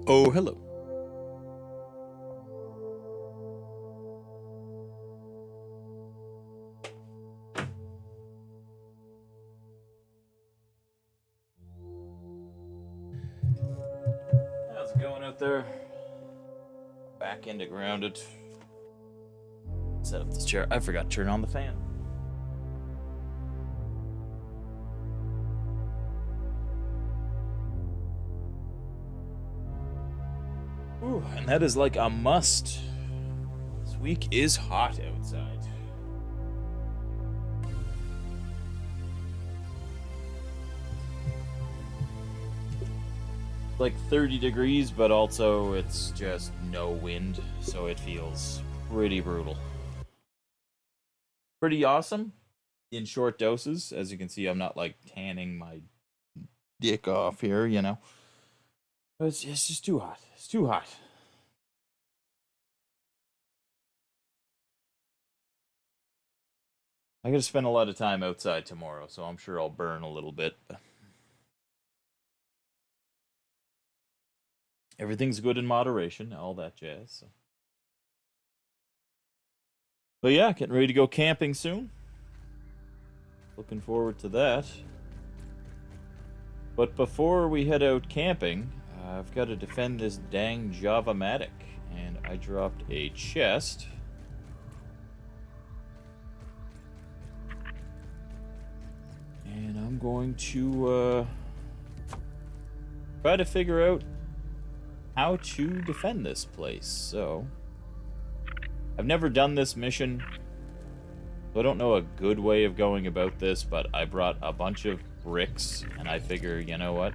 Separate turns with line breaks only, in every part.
Oh, hello. How's it going out there? Back into grounded. Set up this chair. I forgot to turn on the fan. Ooh, and that is like a must. This week is hot outside. Like 30 degrees, but also it's just no wind, so it feels pretty brutal. Pretty awesome in short doses. As you can see, I'm not like tanning my dick off here, you know. But it's just too hot. It's too hot. I gotta spend a lot of time outside tomorrow, so I'm sure I'll burn a little bit. Everything's good in moderation, all that jazz. So. But yeah, getting ready to go camping soon. Looking forward to that. But before we head out camping, I've got to defend this dang Javamatic. And I dropped a chest. And I'm going to try to figure out how to defend this place. So, I've never done this mission, so I don't know a good way of going about this, but I brought a bunch of bricks, and I figure, you know what?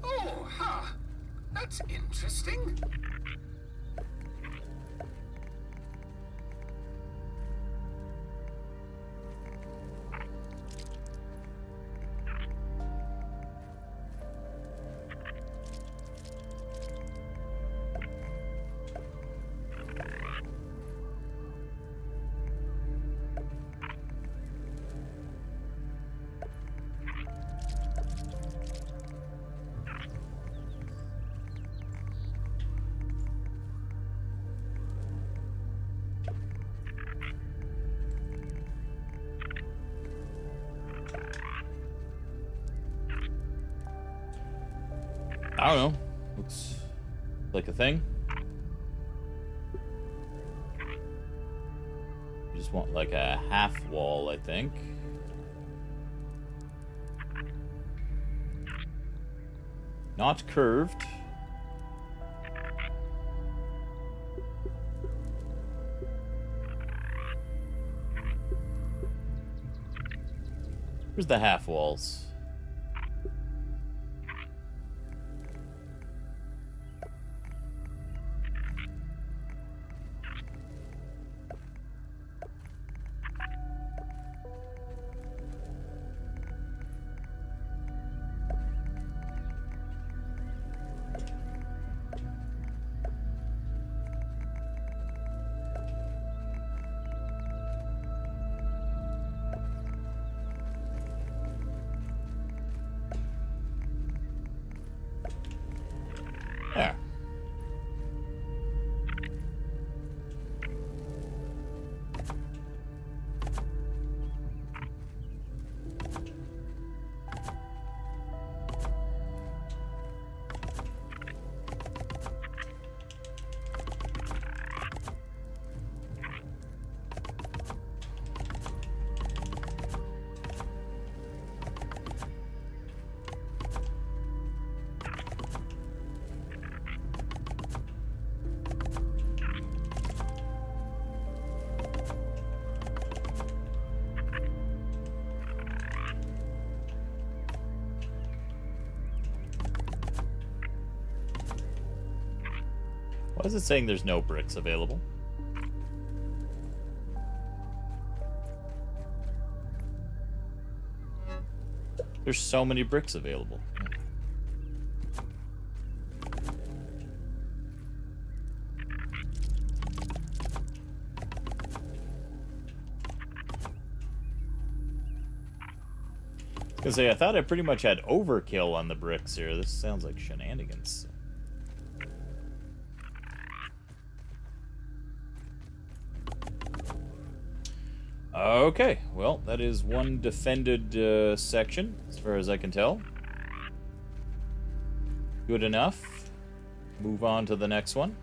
Oh, huh. That's interesting.
I don't know. Looks like a thing. You just want like a half wall, I think. Not curved. Where's the half walls? There. Why is it saying there's no bricks available? There's so many bricks available. I was gonna say, I thought I pretty much had overkill on the bricks here. This sounds like shenanigans. Okay, well, that is one defended section, as far as I can tell. Good enough. Move on to the next one.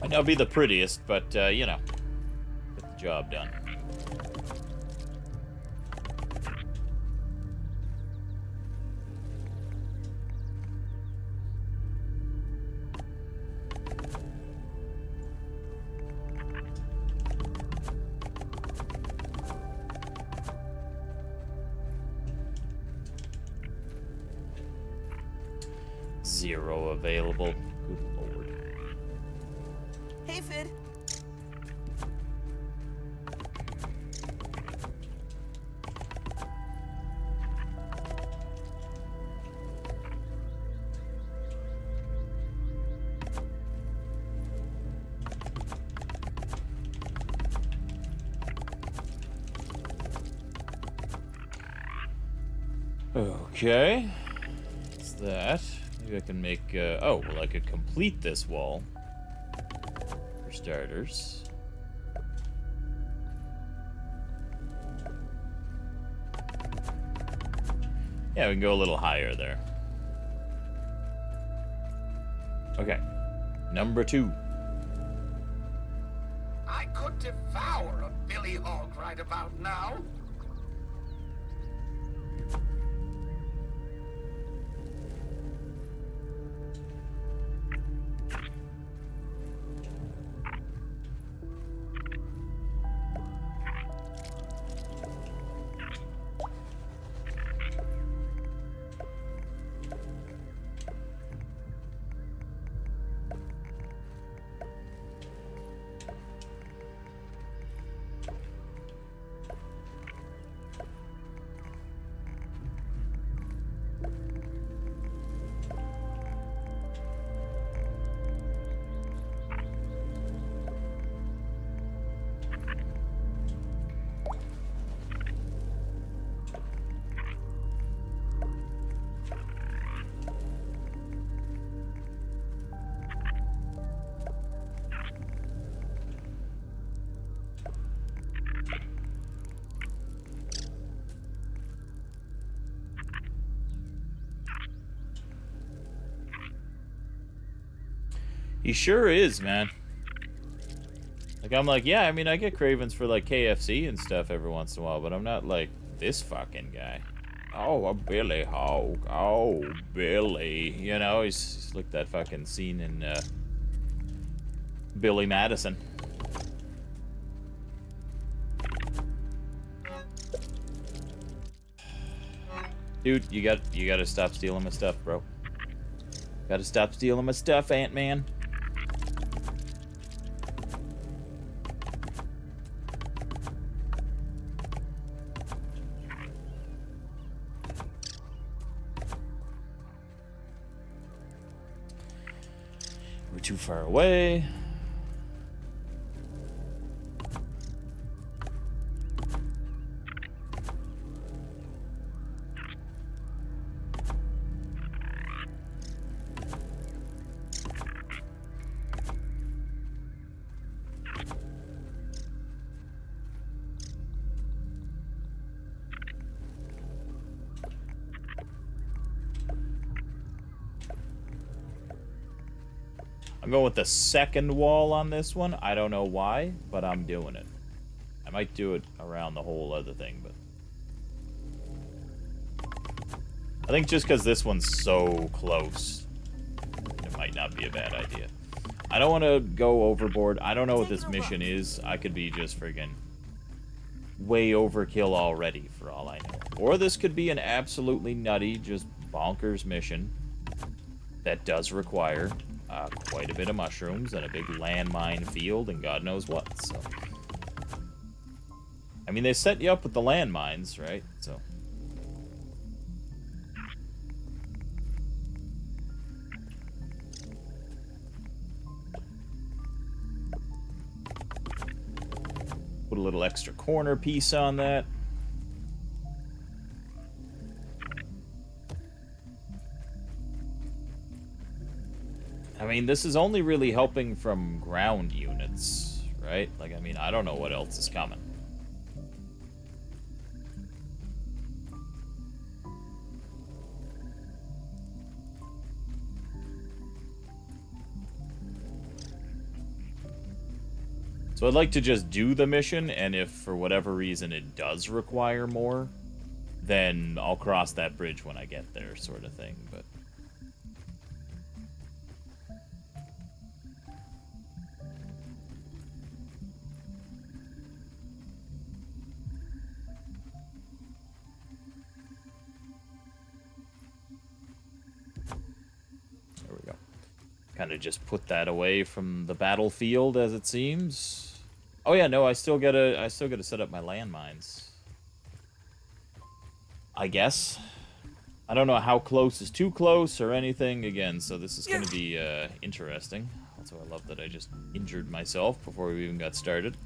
Might not be the prettiest, but, you know, get the job done. Zero available. Good lord.
Hey, Fid.
Okay. What's that? Maybe I can make, oh, well, I could complete this wall. For starters. Yeah, we can go a little higher there. Okay. Number 2.
I could devour a billy hog right about now.
He sure is, man. Like, I'm like, yeah, I mean, I get cravings for, like, KFC and stuff every once in a while, but I'm not, like, this fucking guy. Oh, a Billy Hog. Oh, Billy. You know, he's like that fucking scene in, Billy Madison. Dude, you gotta stop stealing my stuff, bro. Gotta stop stealing my stuff, Ant-Man. We're too far away. I'm going with the second wall on this one. I don't know why, but I'm doing it. I might do it around the whole other thing, but... I think just because this one's so close, it might not be a bad idea. I don't want to go overboard. I don't know what this mission is. I could be just friggin' way overkill already, for all I know. Or this could be an absolutely nutty, just bonkers mission that does require quite a bit of mushrooms and a big landmine field and God knows what, so... I mean, they set you up with the landmines, right? So... Put a little extra corner piece on that. I mean, this is only really helping from ground units, right? Like, I mean, I don't know what else is coming. So I'd like to just do the mission, and if for whatever reason it does require more, then I'll cross that bridge when I get there, sort of thing, but... There we go. Kind of just put that away from the battlefield, as it seems. Oh yeah, no, I still gotta set up my landmines. I guess. I don't know how close is too close or anything again, so this is gonna be interesting. Also, I love that I just injured myself before we even got started.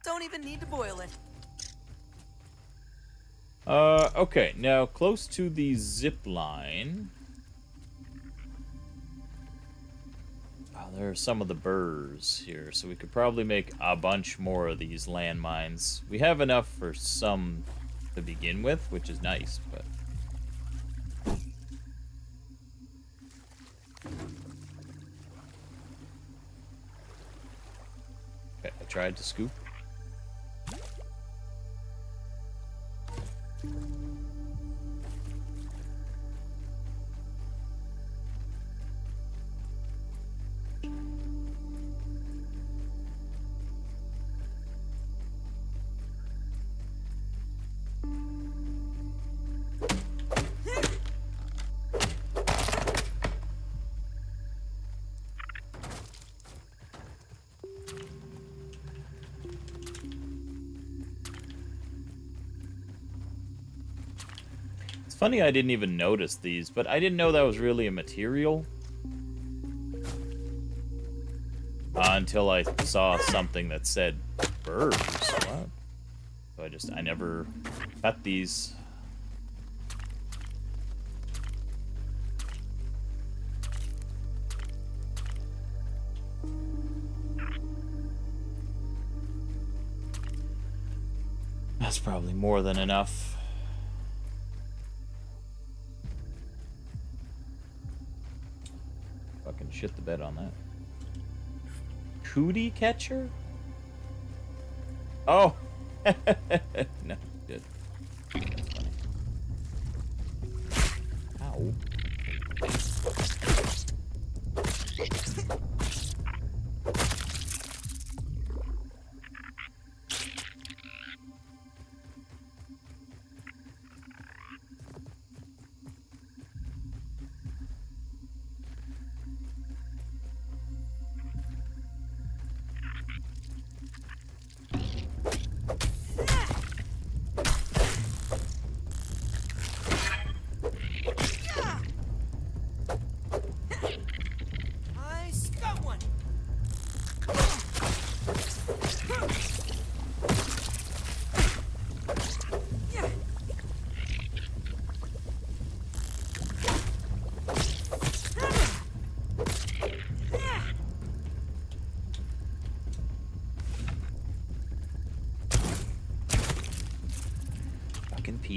Don't even need to boil it.
Okay, now close to the zip line. Oh, there are some of the burrs here, so we could probably make a bunch more of these landmines. We have enough for some to begin with, which is nice, but... Okay, I tried to scoop. Funny I didn't even notice these, but I didn't know that was really a material. Until I saw something that said burrs. What? So I never cut these. That's probably more than enough. Fucking shit the bed on that. Cootie catcher? Oh! No, good. That's funny. Ow.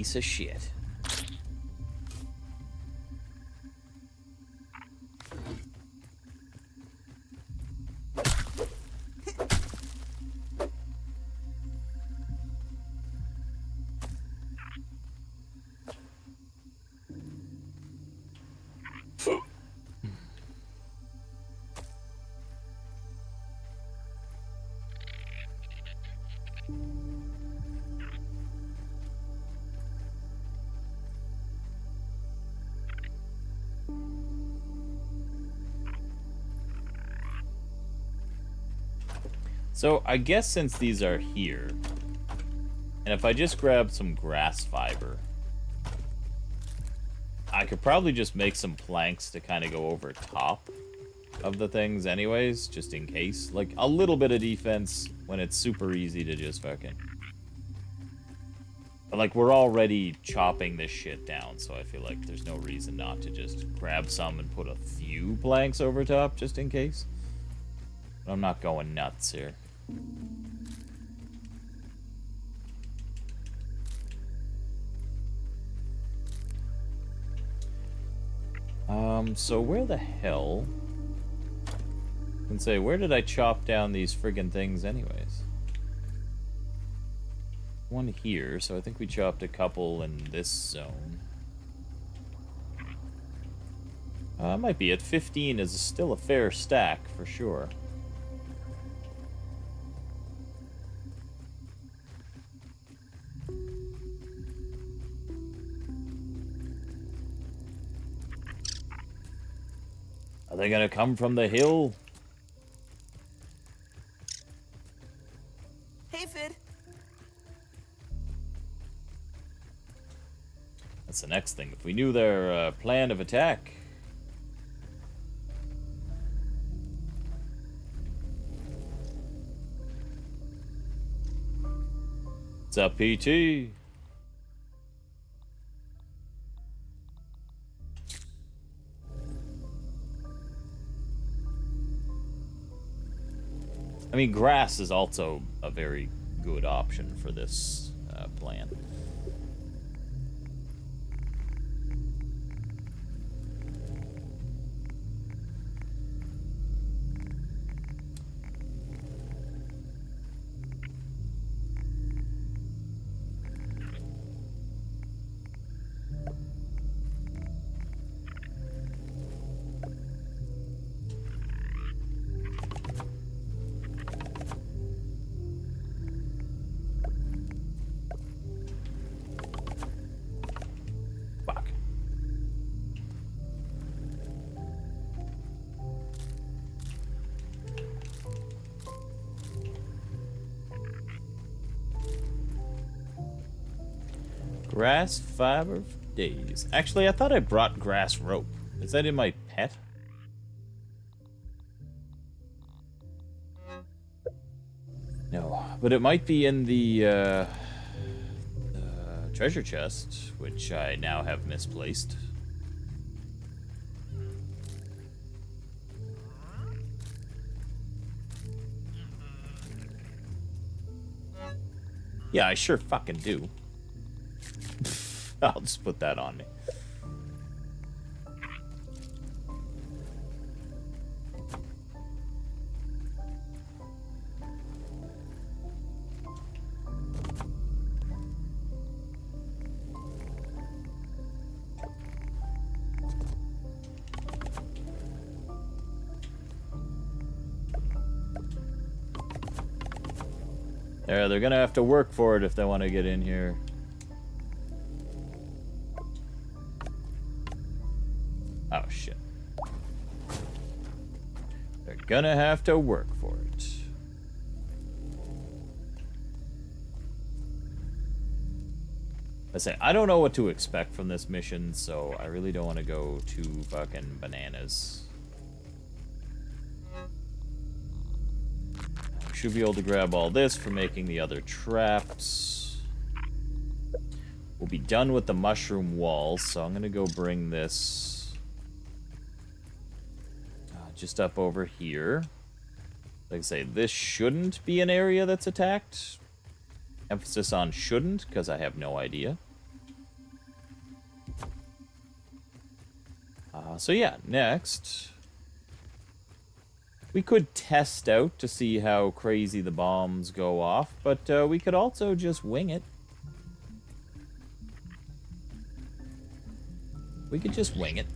piece of shit. So, I guess since these are here, and if I just grab some grass fiber, I could probably just make some planks to kind of go over top of the things anyways, just in case. Like, a little bit of defense when it's super easy to just fucking... But, like, we're already chopping this shit down, so I feel like there's no reason not to just grab some and put a few planks over top, just in case. But I'm not going nuts here. So where the hell... I can say, where did I chop down these friggin' things anyways? One here, so I think we chopped a couple in this zone. Might be at 15 is still a fair stack, for sure. Are they gonna come from the hill?
Hey, Fid.
That's the next thing. If we knew their plan of attack. What's up, PT? I mean, grass is also a very good option for this plan. Grass fiber for days. Actually, I thought I brought grass rope. Is that in my pet? No, but it might be in the treasure chest, which I now have misplaced. Yeah, I sure fucking do. I'll just put that on me. There, they're gonna have to work for it if they want to get in here. Oh, shit. They're gonna have to work for it. I say, I don't know what to expect from this mission, so I really don't want to go too fucking bananas. I should be able to grab all this for making the other traps. We'll be done with the mushroom walls, so I'm gonna go bring this just up over here. Like I say, this shouldn't be an area that's attacked. Emphasis on shouldn't, because I have no idea. So yeah, next we could test out to see how crazy the bombs go off, but we could also just wing it. We could just wing it.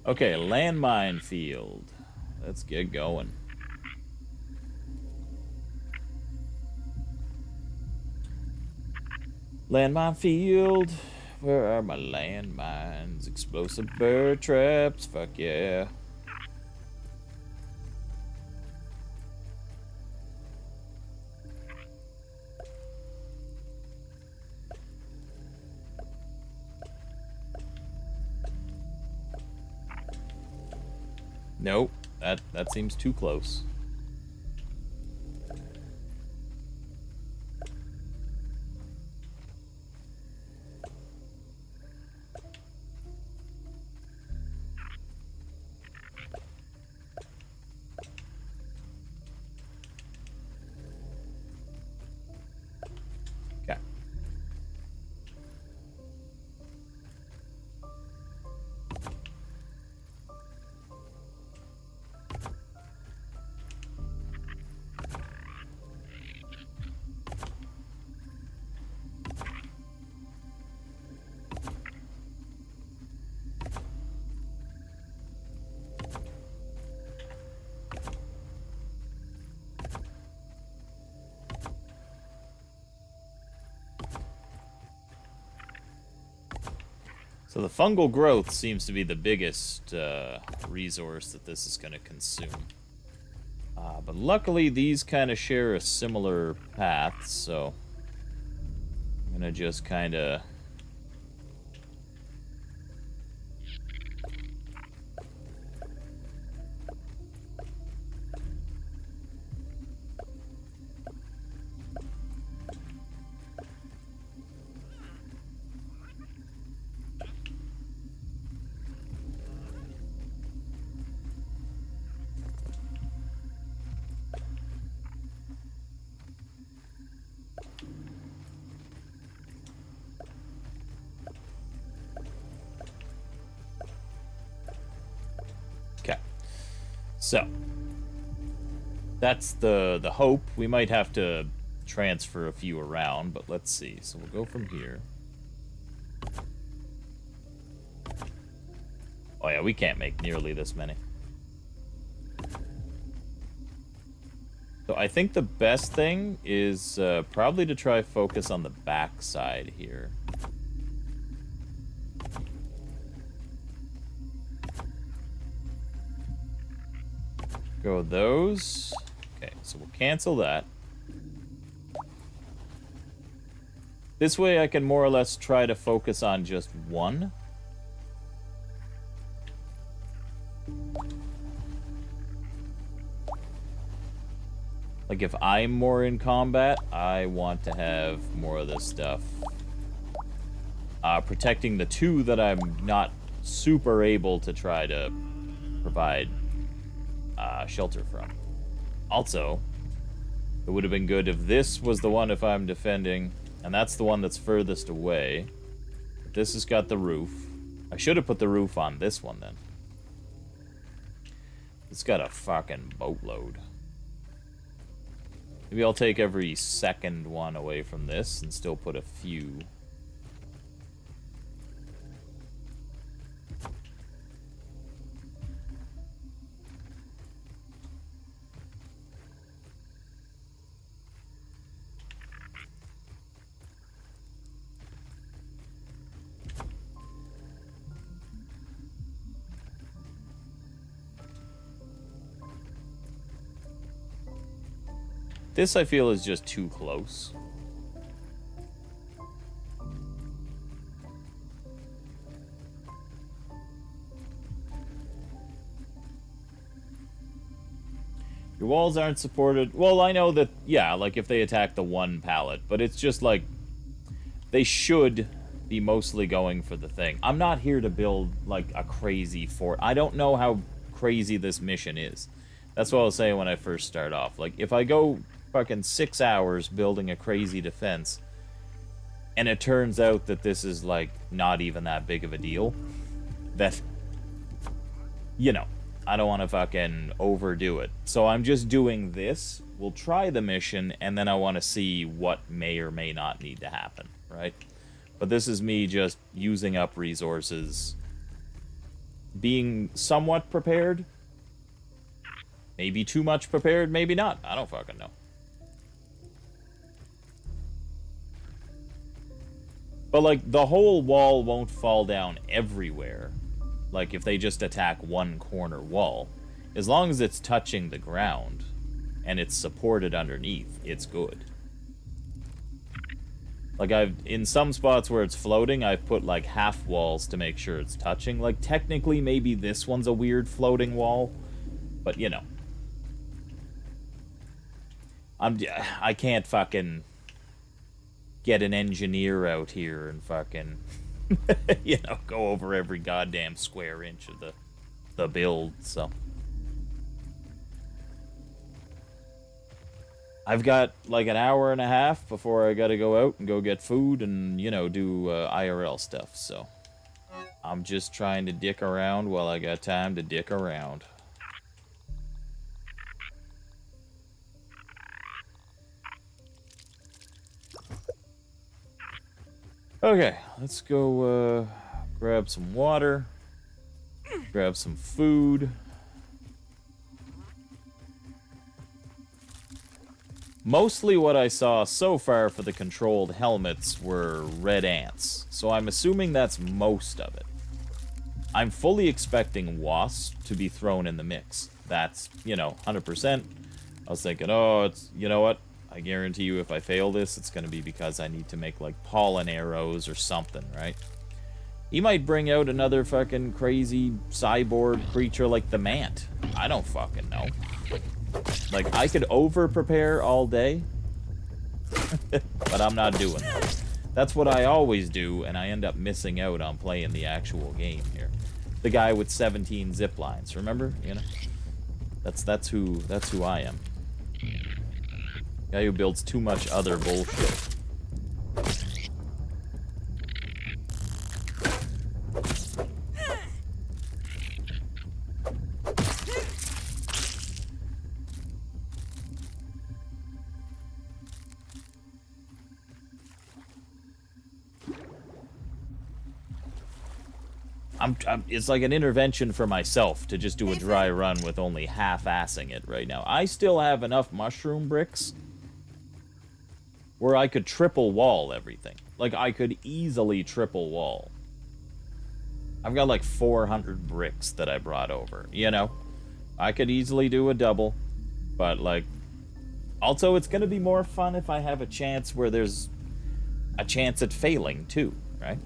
Okay, landmine field. Let's get going. Landmine field. Where are my landmines? Explosive bird traps. Fuck yeah. Nope. That seems too close. Okay. So the fungal growth seems to be the biggest resource that this is going to consume. But luckily, these kind of share a similar path, so I'm going to just kind of... Okay. So that's the hope. We might have to transfer a few around, but let's see. So we'll go from here. Oh yeah, we can't make nearly this many. So I think the best thing is probably to try focus on the back side here. Go those. Okay, so we'll cancel that. This way I can more or less try to focus on just one. Like, if I'm more in combat, I want to have more of this stuff. Protecting the two that I'm not super able to try to provide shelter from. Also, it would have been good if this was the one if I'm defending, and that's the one that's furthest away. But this has got the roof. I should have put the roof on this one, then. It's got a fucking boatload. Maybe I'll take every second one away from this and still put a few. This, I feel, is just too close. You're The walls aren't supported. Well, I know that, yeah, like if they attack the one pallet, but it's just like they should be mostly going for the thing. I'm not here to build like a crazy fort. I don't know how crazy this mission is. That's what I was saying when I first start off. Like, if I go fucking 6 hours building a crazy defense, and it turns out that this is, like, not even that big of a deal, that, you know, I don't want to fucking overdo it. So I'm just doing this. We'll try the mission, and then I want to see what may or may not need to happen, right? But this is me just using up resources, being somewhat prepared. Maybe too much prepared, maybe not. I don't fucking know. But, like, the whole wall won't fall down everywhere. Like, if they just attack one corner wall. As long as it's touching the ground and it's supported underneath, it's good. Like, in some spots where it's floating, I've put, like, half walls to make sure it's touching. Like, technically, maybe this one's a weird floating wall. But, you know. I can't fucking get an engineer out here and fucking, you know, go over every goddamn square inch of the build, so. I've got like an hour and a half before I gotta go out and go get food and, you know, do IRL stuff, so. I'm just trying to dick around while I got time to dick around. Okay, let's go grab some water, grab some food. Mostly what I saw so far for the controlled helmets were red ants, so I'm assuming that's most of it. I'm fully expecting wasps to be thrown in the mix. That's, you know, 100%. I was thinking, oh, it's, you know what? I guarantee you if I fail this, it's going to be because I need to make, like, pollen arrows or something, right? He might bring out another fucking crazy cyborg creature like the Mant. I don't fucking know. Like, I could over-prepare all day, but I'm not doing that. That's what I always do, and I end up missing out on playing the actual game here. The guy with 17 zip lines, remember? You know? That's who I am. Guy who builds too much other bullshit. It's like an intervention for myself to just do a dry run with only half-assing it right now. I still have enough mushroom bricks where I could triple wall everything. Like, I could easily triple wall. I've got like 400 bricks that I brought over, you know? I could easily do a double, but like... Also, it's gonna be more fun if I have a chance where there's a chance at failing, too, right?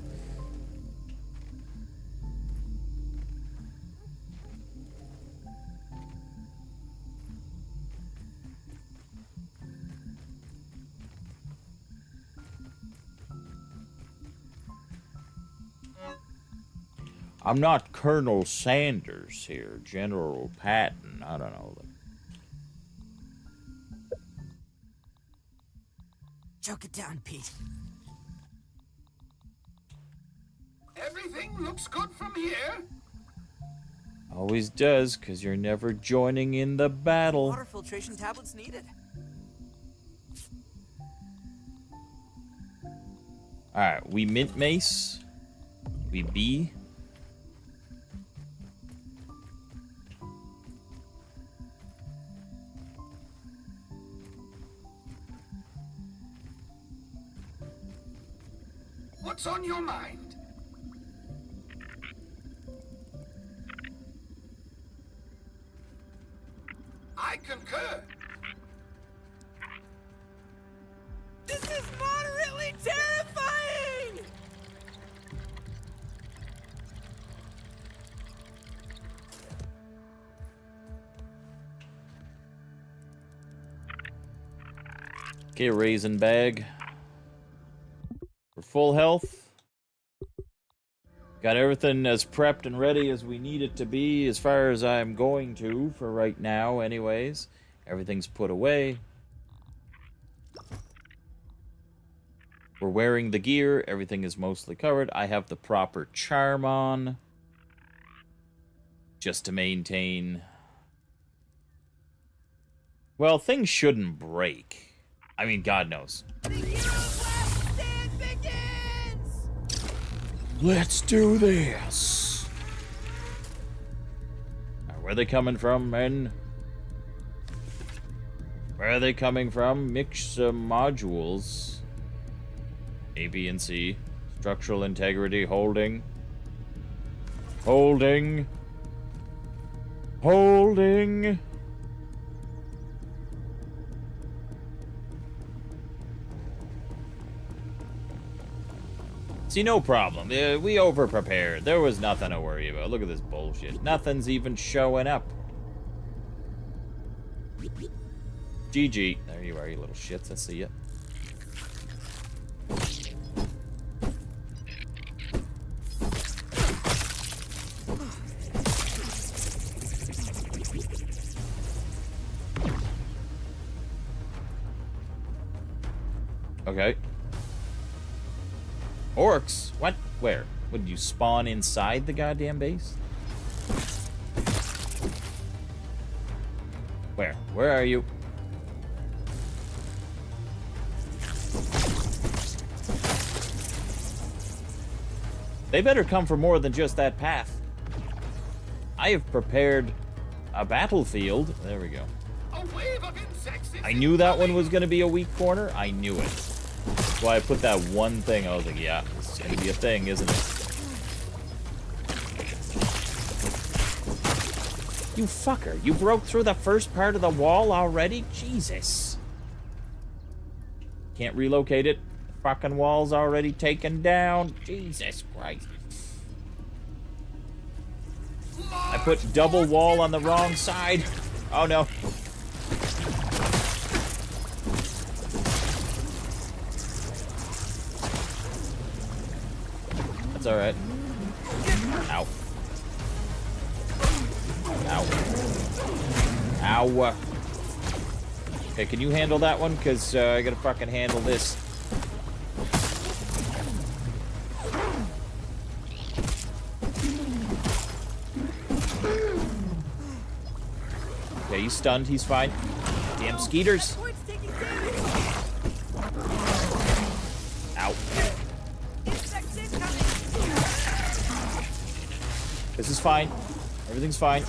I'm not Colonel Sanders here, General Patton, I don't know.
Choke it down, Pete.
Everything looks good from here.
Always does, because you're never joining in the battle.
Water filtration tablets needed.
Alright, we mint mace. We B.
What's on your mind? I concur.
This is moderately terrifying!
Okay, raisin bag. For full health. Got everything as prepped and ready as we need it to be, as far as I'm going to, for right now anyways. Everything's put away. We're wearing the gear. Everything is mostly covered. I have the proper charm on. Just to maintain... Well, things shouldn't break. I mean, God knows.
The hero's last stand begins!
Let's do this! Now, where are they coming from, men? Where are they coming from? Mix modules. A, B, and C. Structural integrity, holding. Holding. Holding. See, no problem. We over-prepared. There was nothing to worry about. Look at this bullshit. Nothing's even showing up. GG. There you are, you little shits. I see ya. Okay. Orcs? What? Where? Would you spawn inside the goddamn base? Where? Where are you? They better come for more than just that path. I have prepared a battlefield. There we go.
A wave of insects is
I knew that one was going to be a weak corner. I knew it. That's why I put that one thing. I was like, yeah, it's going to be a thing, isn't it? You fucker. You broke through the first part of the wall already? Jesus. Can't relocate it. The fucking wall's already taken down. Jesus Christ. I put double wall on the wrong side. Oh, no. That's alright. Ow. Ow. Ow. Okay, can you handle that one? Because I gotta fucking handle this. Okay, he's stunned. He's fine. Damn skeeters. Ow. This is fine. Everything's fine.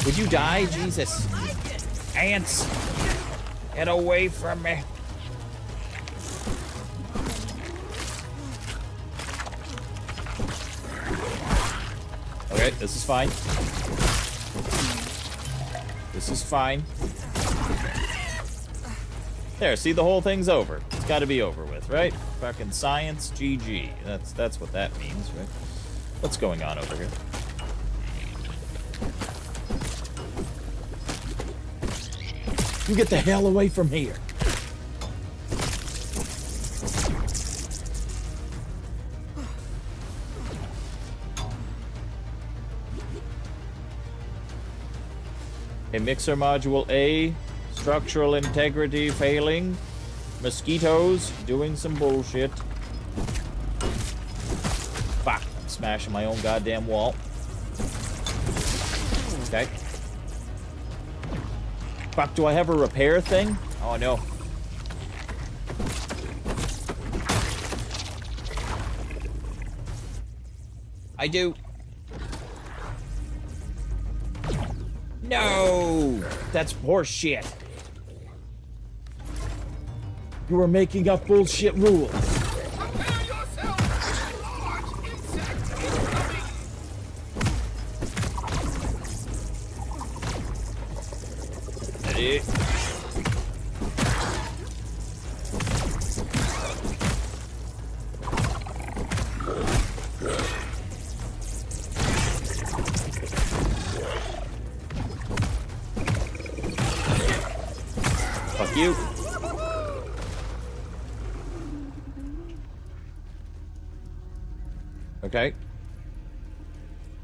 Would you die? Jesus. Ants. Get away from me. Okay, this is fine. This is fine. There, see, the whole thing's over. It's got to be over with, right? Fucking science, GG. That's what that means, right? What's going on over here? You get the hell away from here. Okay, mixer module A, structural integrity failing, mosquitoes doing some bullshit. Fuck, I'm smashing my own goddamn wall. Okay. Fuck, do I have a repair thing? Oh, no. I do. No! That's horse shit. You were making up bullshit rules.
Prepare yourself! Large insect incoming!
Ready? Thank you. Okay.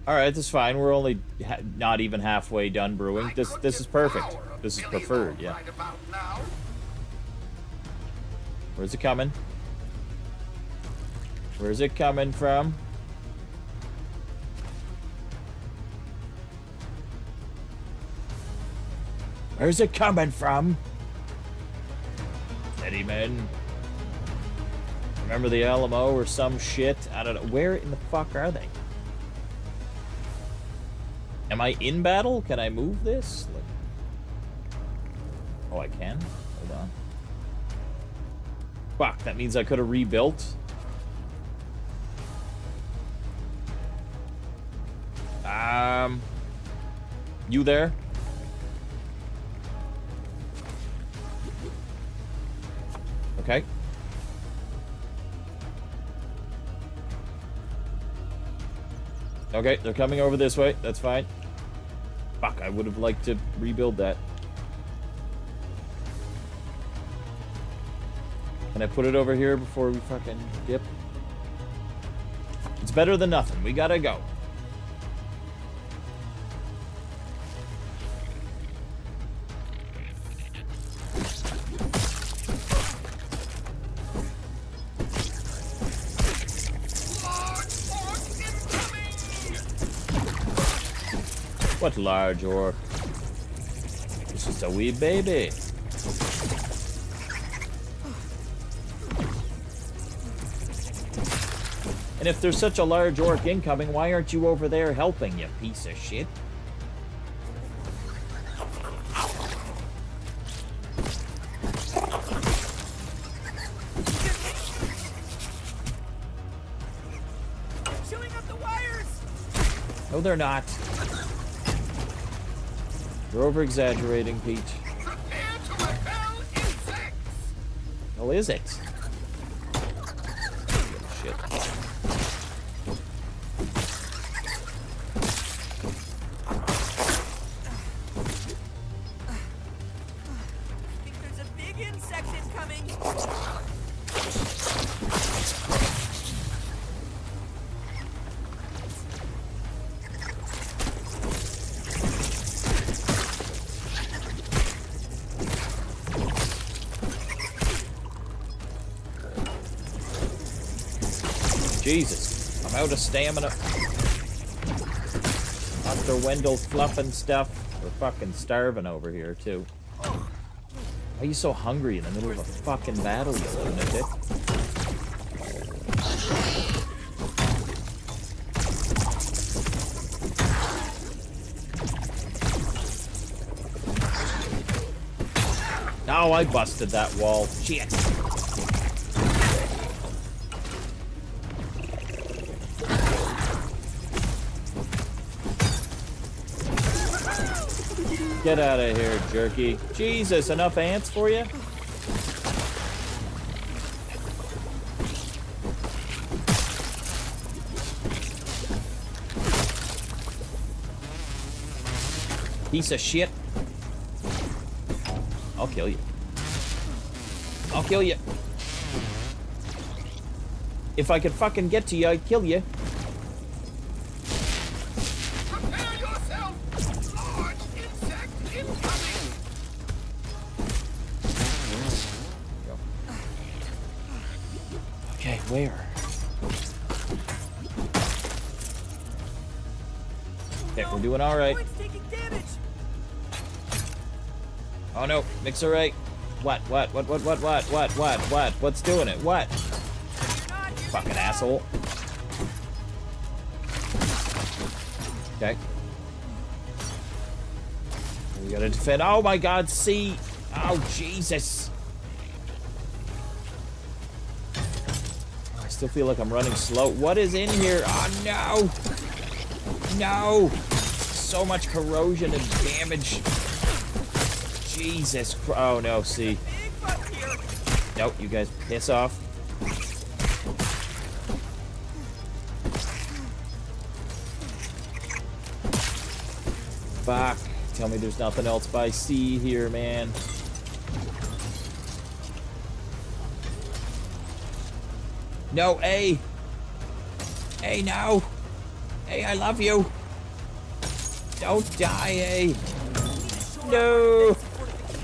Alright, this is fine. We're only not even halfway done brewing. This is perfect. This is preferred, yeah.
Right about now.
Where's it coming? Where's it coming from? Where's it coming from? Steady, man. Remember the Alamo or some shit? I don't know. Where in the fuck are they? Am I in battle? Can I move this? Like... Oh, I can? Hold on. Fuck, that means I could have rebuilt. You there? Okay. Okay, they're coming over this way. That's fine. Fuck, I would have liked to rebuild that. Can I put it over here before we fucking dip? It's better than nothing. We gotta go. What large orc? This is a wee baby. And if there's such a large orc incoming, why aren't you over there helping, you piece of shit?
Chewing up the wires.
No, they're not. You're over-exaggerating, Peach.
Prepare to repel insects.
Oh, is it? Shit.
I think there's a big insect incoming.
Jesus, I'm out of stamina. Dr. Wendell fluffing stuff. We're fucking starving over here, too. Why are you so hungry in the middle of a fucking battle, you lunatic? Oh, I busted that wall. Shit. Get out of here, jerky. Jesus, enough ants for you? Piece of shit. I'll kill you. I'll kill you. If I could fucking get to you, I'd kill you.
Prepare yourself. Large insect incoming.
Go. Okay, where? Okay, we're doing all right.
Point's taking damage.
Oh no, mixer right. What? What's doing it? What?
Not using
Fucking
that.
asshole. Okay. We gotta defend. Oh my god, see. Oh, Jesus. I still feel like I'm running slow. What is in here? Oh no. No. So much corrosion and damage. Jesus Christ. Oh no, see.
Big bug here.
Nope, you guys piss off. Fuck. Tell me there's nothing else by sea here, man. No, A! A, no! A, I love you! Don't die, A! No!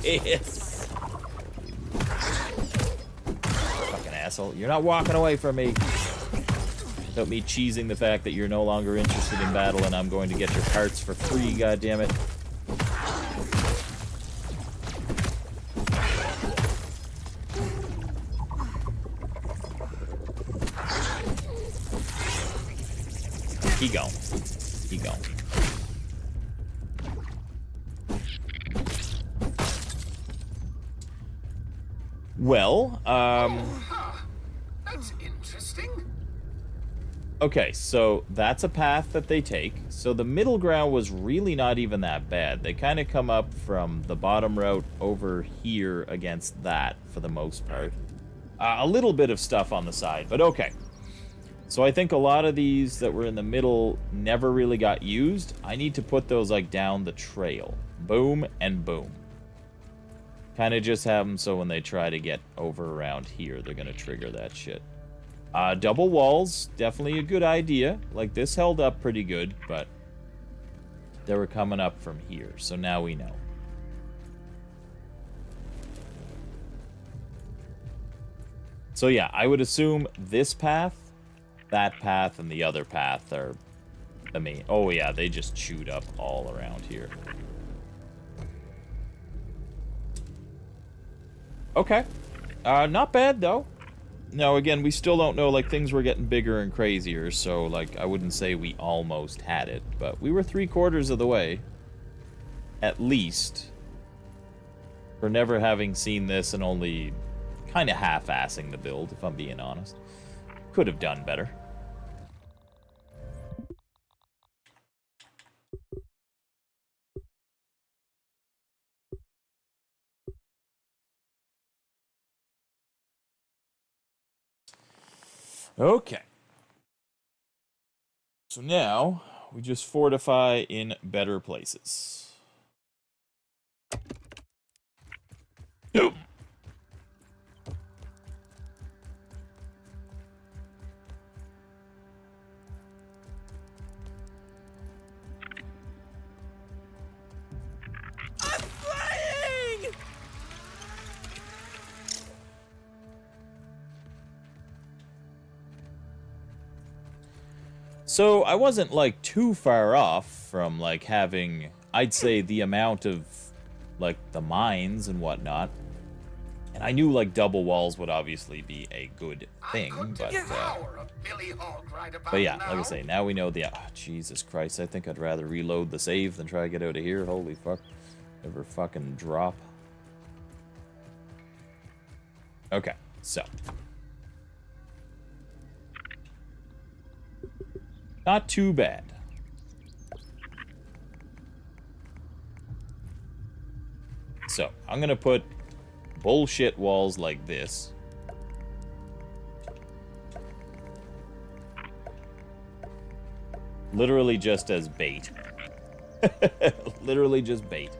Yes! Fucking asshole. You're not walking away from me. Without me cheesing the fact that you're no longer interested in battle and I'm going to get your parts for free, goddammit. Keep going. Keep going. Well,
That's interesting.
okay, so that's a path that they take. So the middle ground was really not even that bad. They kind of come up from the bottom route over here against that for the most part. A little bit of stuff on the side, but okay. So I think a lot of these that were in the middle never really got used. I need to put those like down the trail. Boom and boom. Kind of just have them so when they try to get over around here, they're going to trigger that shit. Double walls, definitely a good idea. Like, this held up pretty good, but they were coming up from here, so now we know. So yeah, I would assume this path, that path, and the other path are the main... Oh yeah, they just chewed up all around here. Okay. Not bad, though. No, again, we still don't know, like, things were getting bigger and crazier, so, like, I wouldn't say we almost had it, but we were 3/4 of the way. At least. For never having seen this and only kind of half-assing the build, if I'm being honest. Could have done better. Okay. So now, we just fortify in better places. Nope.
I'm flying!
So I wasn't, like, too far off from, like, having, I'd say, the amount of, like, the mines and whatnot. And I knew, like, double walls would obviously be a good thing, but yeah, like I say, now we know the... Oh, Jesus Christ, I think I'd rather reload the save than try to get out of here. Holy fuck. Never fucking drop. Okay, so... Not too bad. So, I'm gonna put bullshit walls like this. Literally just as bait. Literally just bait.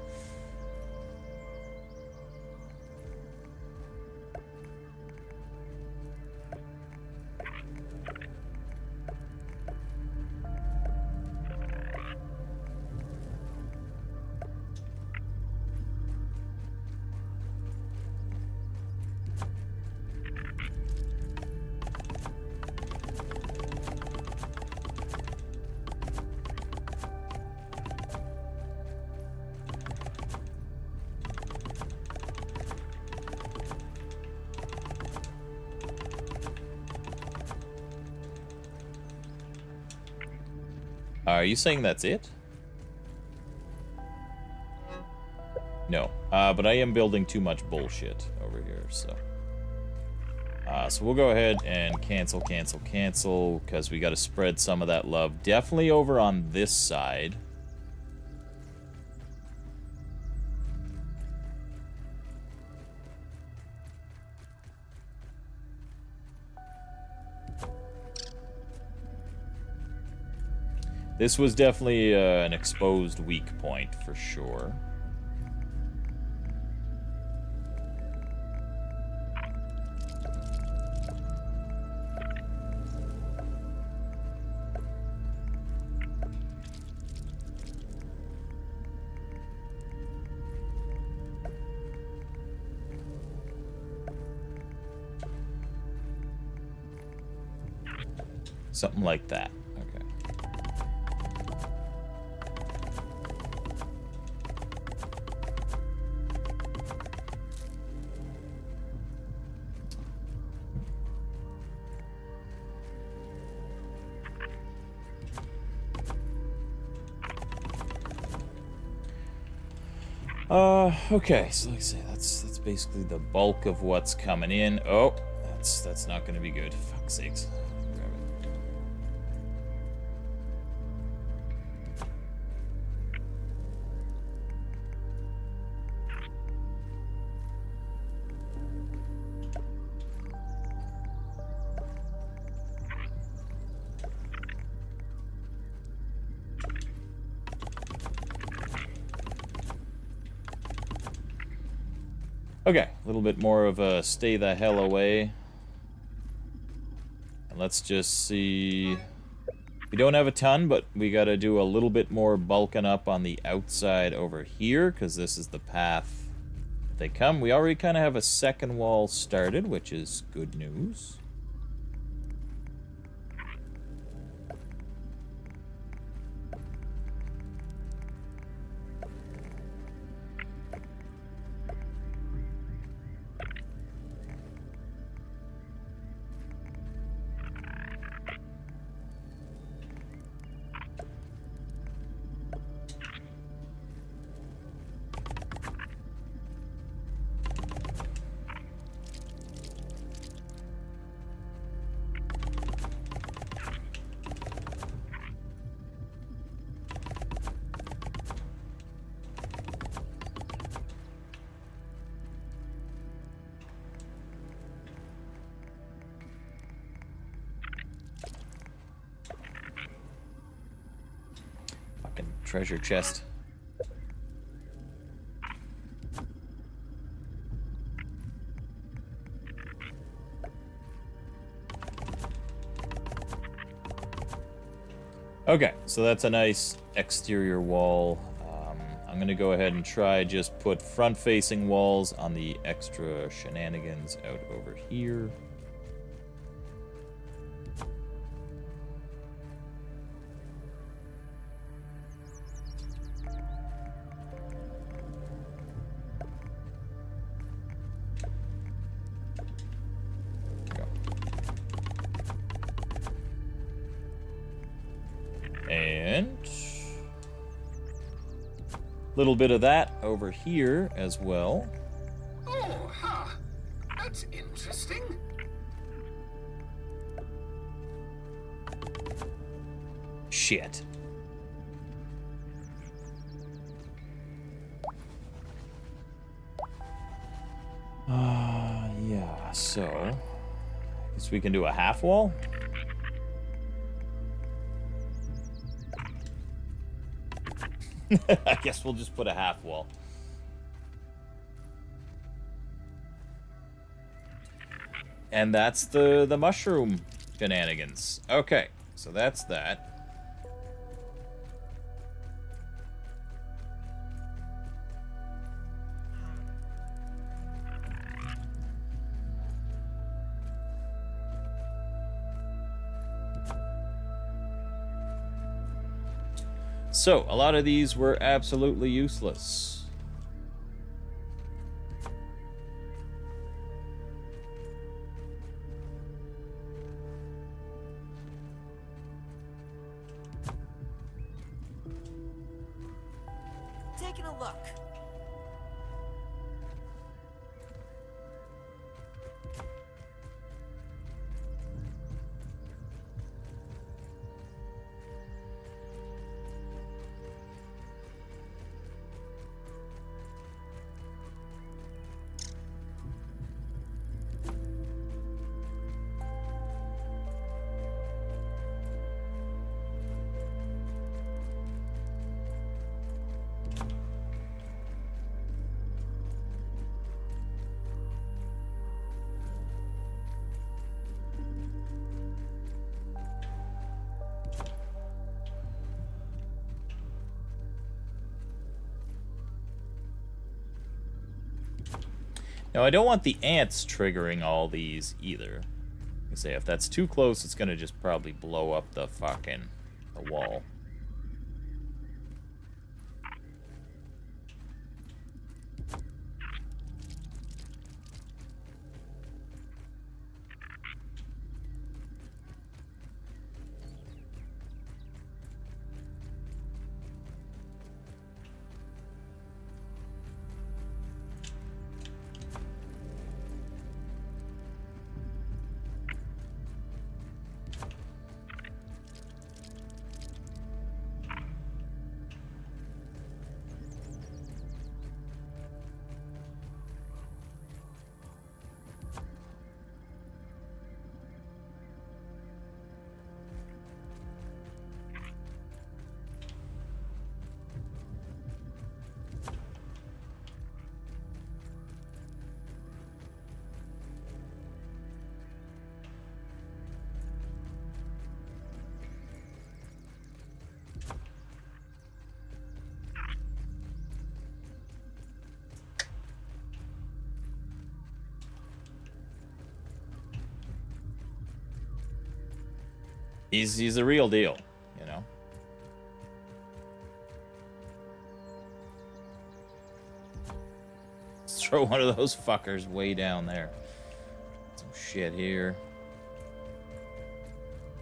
Are you saying that's it? No, but I am building too much bullshit over here, so... so we'll go ahead and cancel, because we got to spread some of that love. Definitely over on this side. This was definitely an exposed weak point, for sure. Something like that. Okay. Okay, so like I say, that's basically the bulk of what's coming in. Oh, that's not gonna be good. Fuck's sakes. Grab it. Okay, a little bit more of a stay the hell away. And let's just see. We don't have a ton, but we gotta do a little bit more bulking up on the outside over here, because this is the path they come. We already kind of have a second wall started, which is good news. Treasure chest. Okay, so that's a nice exterior wall. I'm gonna go ahead and try just put front-facing walls on the extra shenanigans out over here. And a little bit of that over here as well.
Oh, huh. That's interesting.
Shit. Yeah, so I guess we can do a half wall. I guess we'll just put a half wall. And that's the mushroom shenanigans. Okay, so that's that. So, a lot of these were absolutely useless.
Taking a look.
Now, I don't want the ants triggering all these either. I say, if that's too close, it's gonna just probably blow up the fucking the wall. He's the real deal, you know? Let's throw one of those fuckers way down there. Some shit here.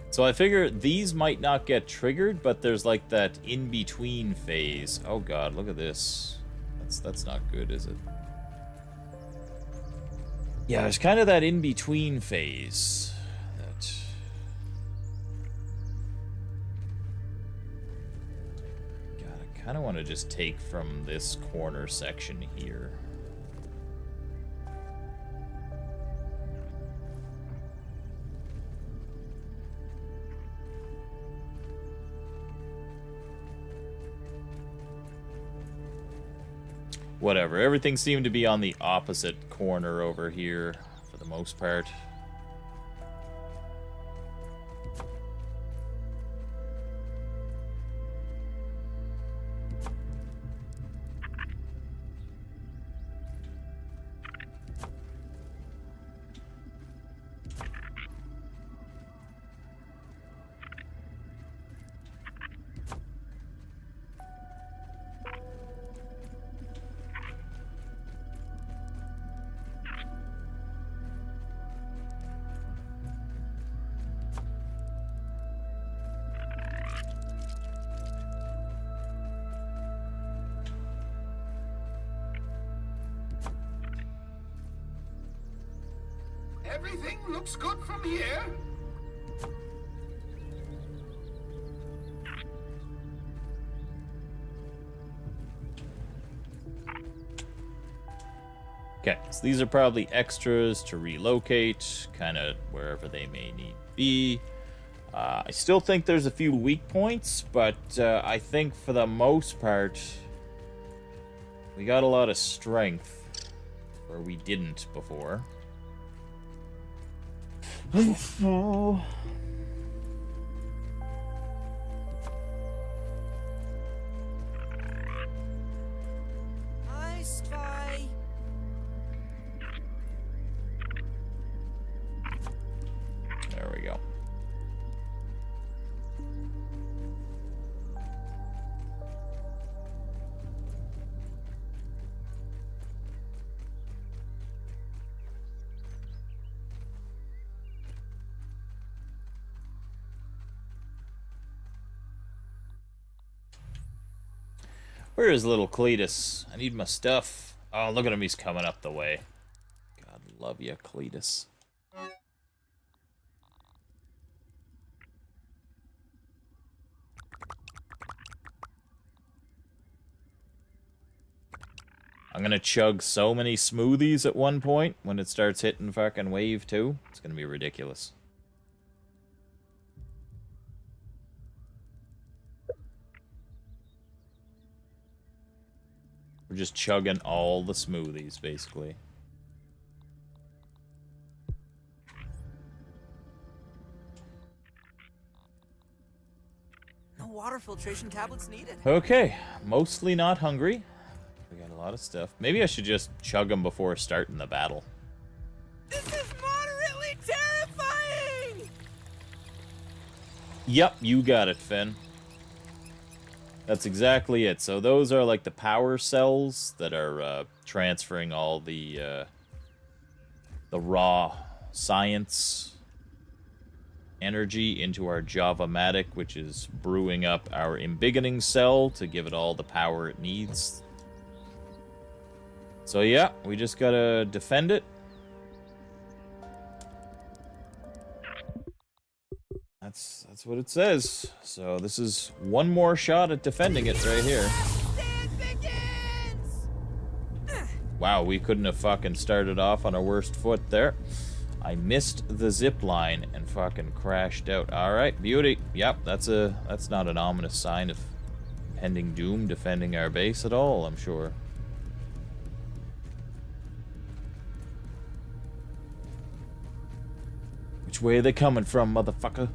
So I figure these might not get triggered, but there's like that in-between phase. Oh god, look at this. That's not good, is it? Yeah, there's kind of that in-between phase. I kind of want to just take from this corner section here. Whatever, everything seemed to be on the opposite corner over here for the most part.
Everything looks good from here.
Okay, so these are probably extras to relocate, kind of wherever they may need be. I still think there's a few weak points, but I think for the most part, we got a lot of strength where we didn't before. Oh.
I spy.
There we go. Where is little Cletus? I need my stuff. Oh, look at him. He's coming up the way. God love you, Cletus. I'm gonna chug so many smoothies at one point when it starts hitting fucking wave 2. It's gonna be ridiculous. We're just chugging all the smoothies, basically.
No water filtration tablets needed.
Okay, mostly not hungry. We got a lot of stuff. Maybe I should just chug them before starting the battle.
This is moderately terrifying!
Yep, you got it, Finn. That's exactly it. So those are like the power cells that are transferring all the raw science energy into our Javamatic, which is brewing up our embiggening cell to give it all the power it needs. So yeah, we just gotta defend it. That's what it says. So this is one more shot at defending it right here. Wow, we couldn't have fucking started off on our worst foot there. I missed the zip line and fucking crashed out. Alright, beauty. Yep, that's not an ominous sign of pending doom defending our base at all, I'm sure. Which way are they coming from, motherfucker?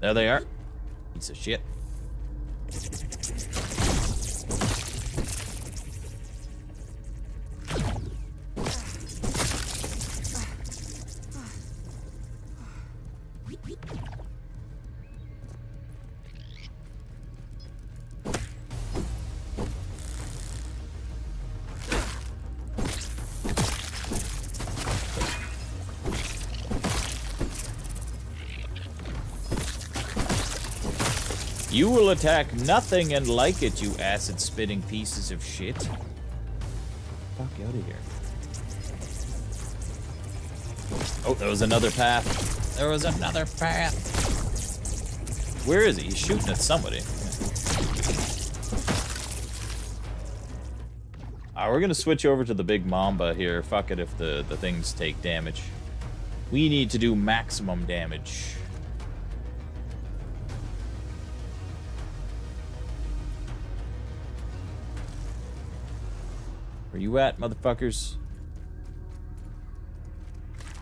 There they are. Piece of shit. You will attack nothing and like it, you acid-spitting pieces of shit. Fuck out of here. Oh, there was another path. There was another path. Where is he? He's shooting at somebody. We're gonna switch over to the big Mamba here. Fuck it if the things take damage. We need to do maximum damage. Where you at, motherfuckers?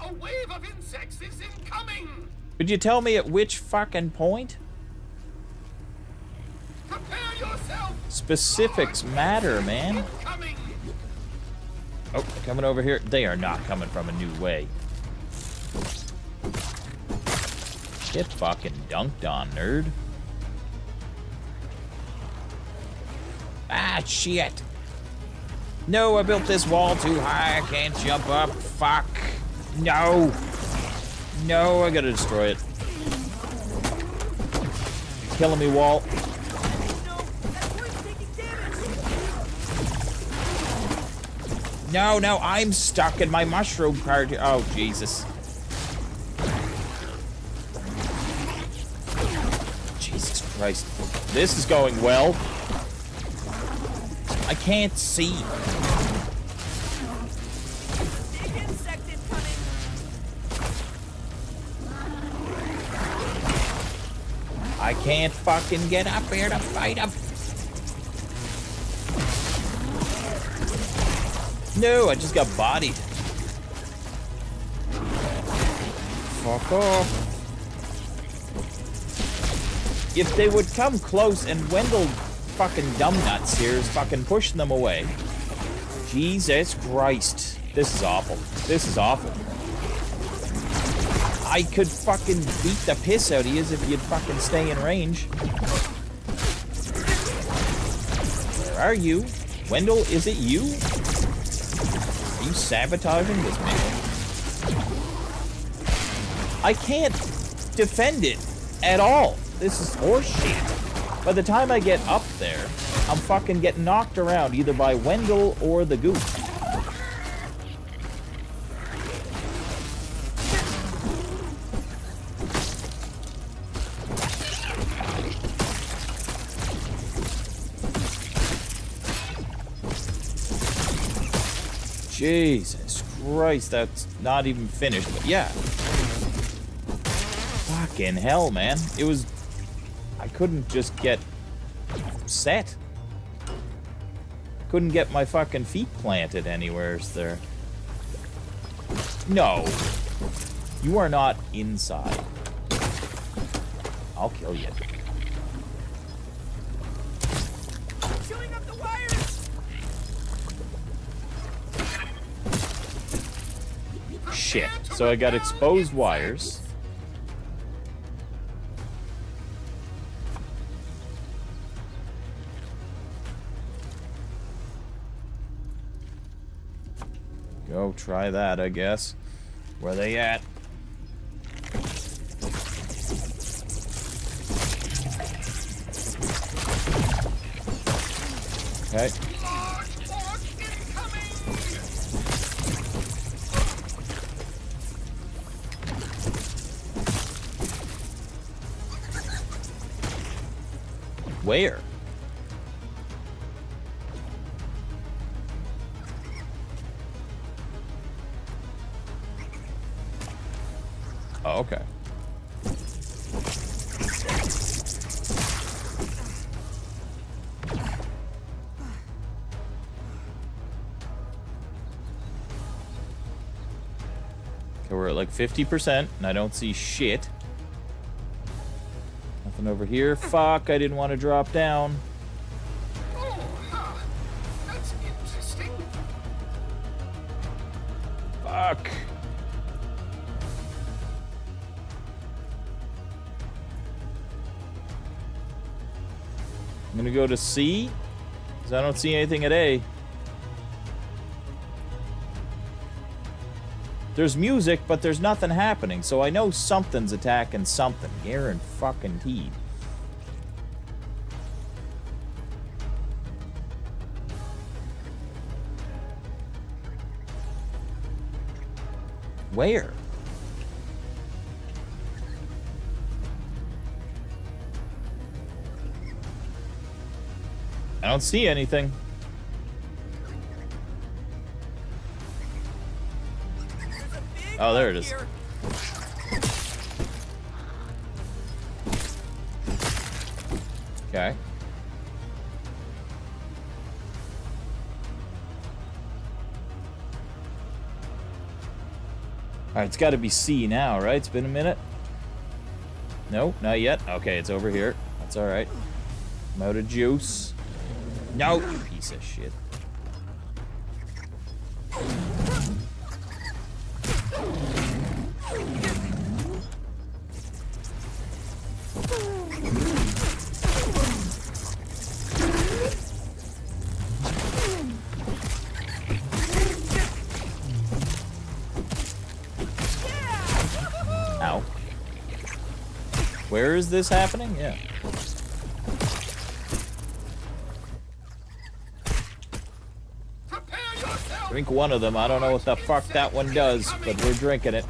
A wave of insects is incoming!
Could you tell me at which fucking point?
Prepare yourself!
Specifics matter, man.
Incoming!
Oh, they're coming over here. They are not coming from a new way. Get fucking dunked on, nerd. Ah, shit. No, I built this wall too high. I can't jump up. Fuck. No. No, I gotta destroy it. Killing me, wall. No, no, I'm stuck in my mushroom part. Oh, Jesus. Jesus Christ. This is going well. I can't see.
Big insect incoming.
I can't fucking get up here to fight him. No, I just got bodied. Fuck off. If they would come close and Wendell fucking dumbnuts here is fucking pushing them away. Jesus Christ. This is awful. This is awful. I could fucking beat the piss out of you if you'd fucking stay in range. Where are you? Wendell, is it you? Are you sabotaging this mission? I can't defend it at all. This is horseshit. By the time I get up there, I'm fucking getting knocked around either by Wendell or the goop. Jesus Christ, that's not even finished, but yeah. Fucking hell, man. It was... I couldn't just get set. Couldn't get my fucking feet planted anywhere there. No. You are not inside. I'll kill you.
Chewing up the wires.
shit. So I got exposed wires. Go try that, I guess. Where they at? Okay. Where? Oh, okay. Okay, we're at like 50%, and I don't see shit. Nothing over here. Fuck, I didn't want to drop down.
Oh, huh. That's interesting.
Fuck. I'm gonna go to C, because I don't see anything at A. There's music, but there's nothing happening, so I know something's attacking something. Guaranteed. Where? I don't see anything. Oh, there it is. Okay. Alright, it's got to be C now, right? It's been a minute. No, not yet. Okay, it's over here. That's alright. I'm out of juice. No, you piece of shit. Ow. Where is this happening? Yeah. Drink one of them. I don't know what the fuck that one does, but we're drinking it.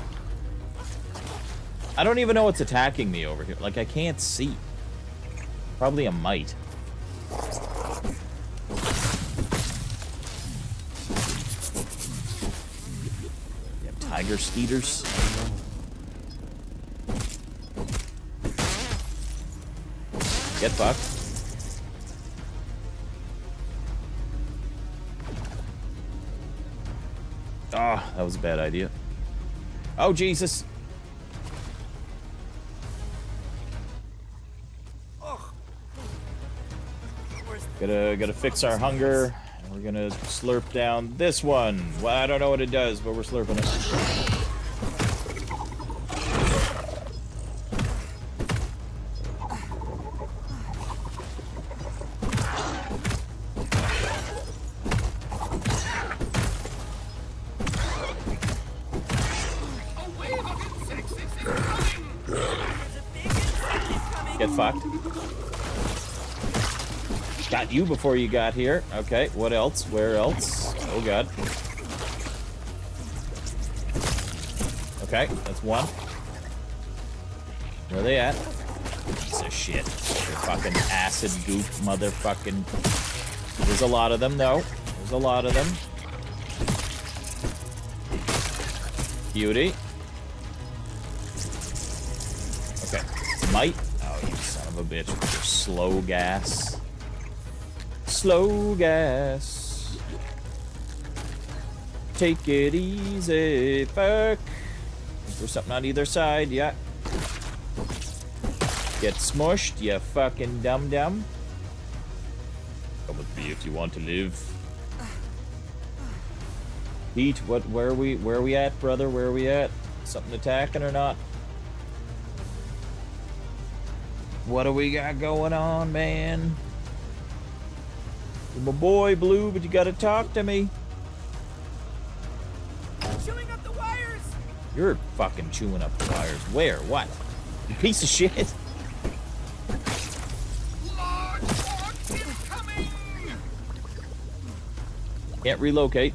I don't even know what's attacking me over here. Like, I can't see. Probably a mite. You have tiger steeders. Get fucked. Ah, oh, that was a bad idea. Oh, Jesus. Gotta fix our hunger. And we're gonna slurp down this one. Well, I don't know what it does, but we're slurping it. Get fucked. Got you before you got here. Okay, what else? Where else? Oh, God. Okay, that's one. Where are they at? Piece of shit. They're fucking acid goop motherfucking... There's a lot of them, though. There's a lot of them. Beauty. Okay. Might. Oh, you son of a bitch with your slow gas. Slow gas. Take it easy. Fuck. There's something on either side. Yeah. Get smushed, you fucking dum-dum. Come with me if you want to live. Pete, where are we at, brother? Where are we at? Something attacking or not? What do we got going on, man? You're my boy, Blue, but you gotta talk to me.
Chewing up the wires.
You're fucking chewing up the wires. Where? What? You piece of shit.
Large orc incoming!
Can't relocate.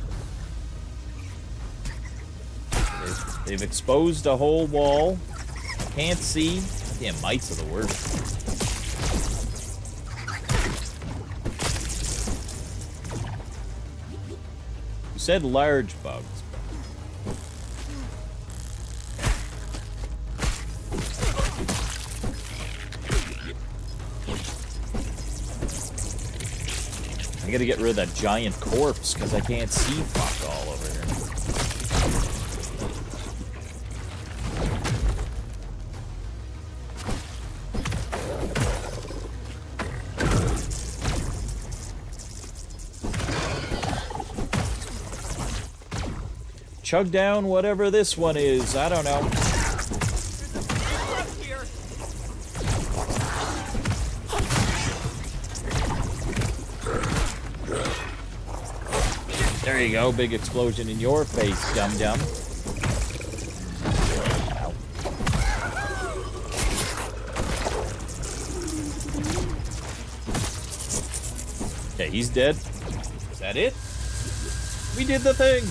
They've exposed a whole wall. Can't see. Damn mites are the worst. You said large bugs. I gotta get rid of that giant corpse because I can't see fuck all over here. Chug down whatever this one is. I don't know.
Up here.
There you go. Big explosion in your face, dum-dum. Ow. Okay, he's dead. Is that it? We did the thing!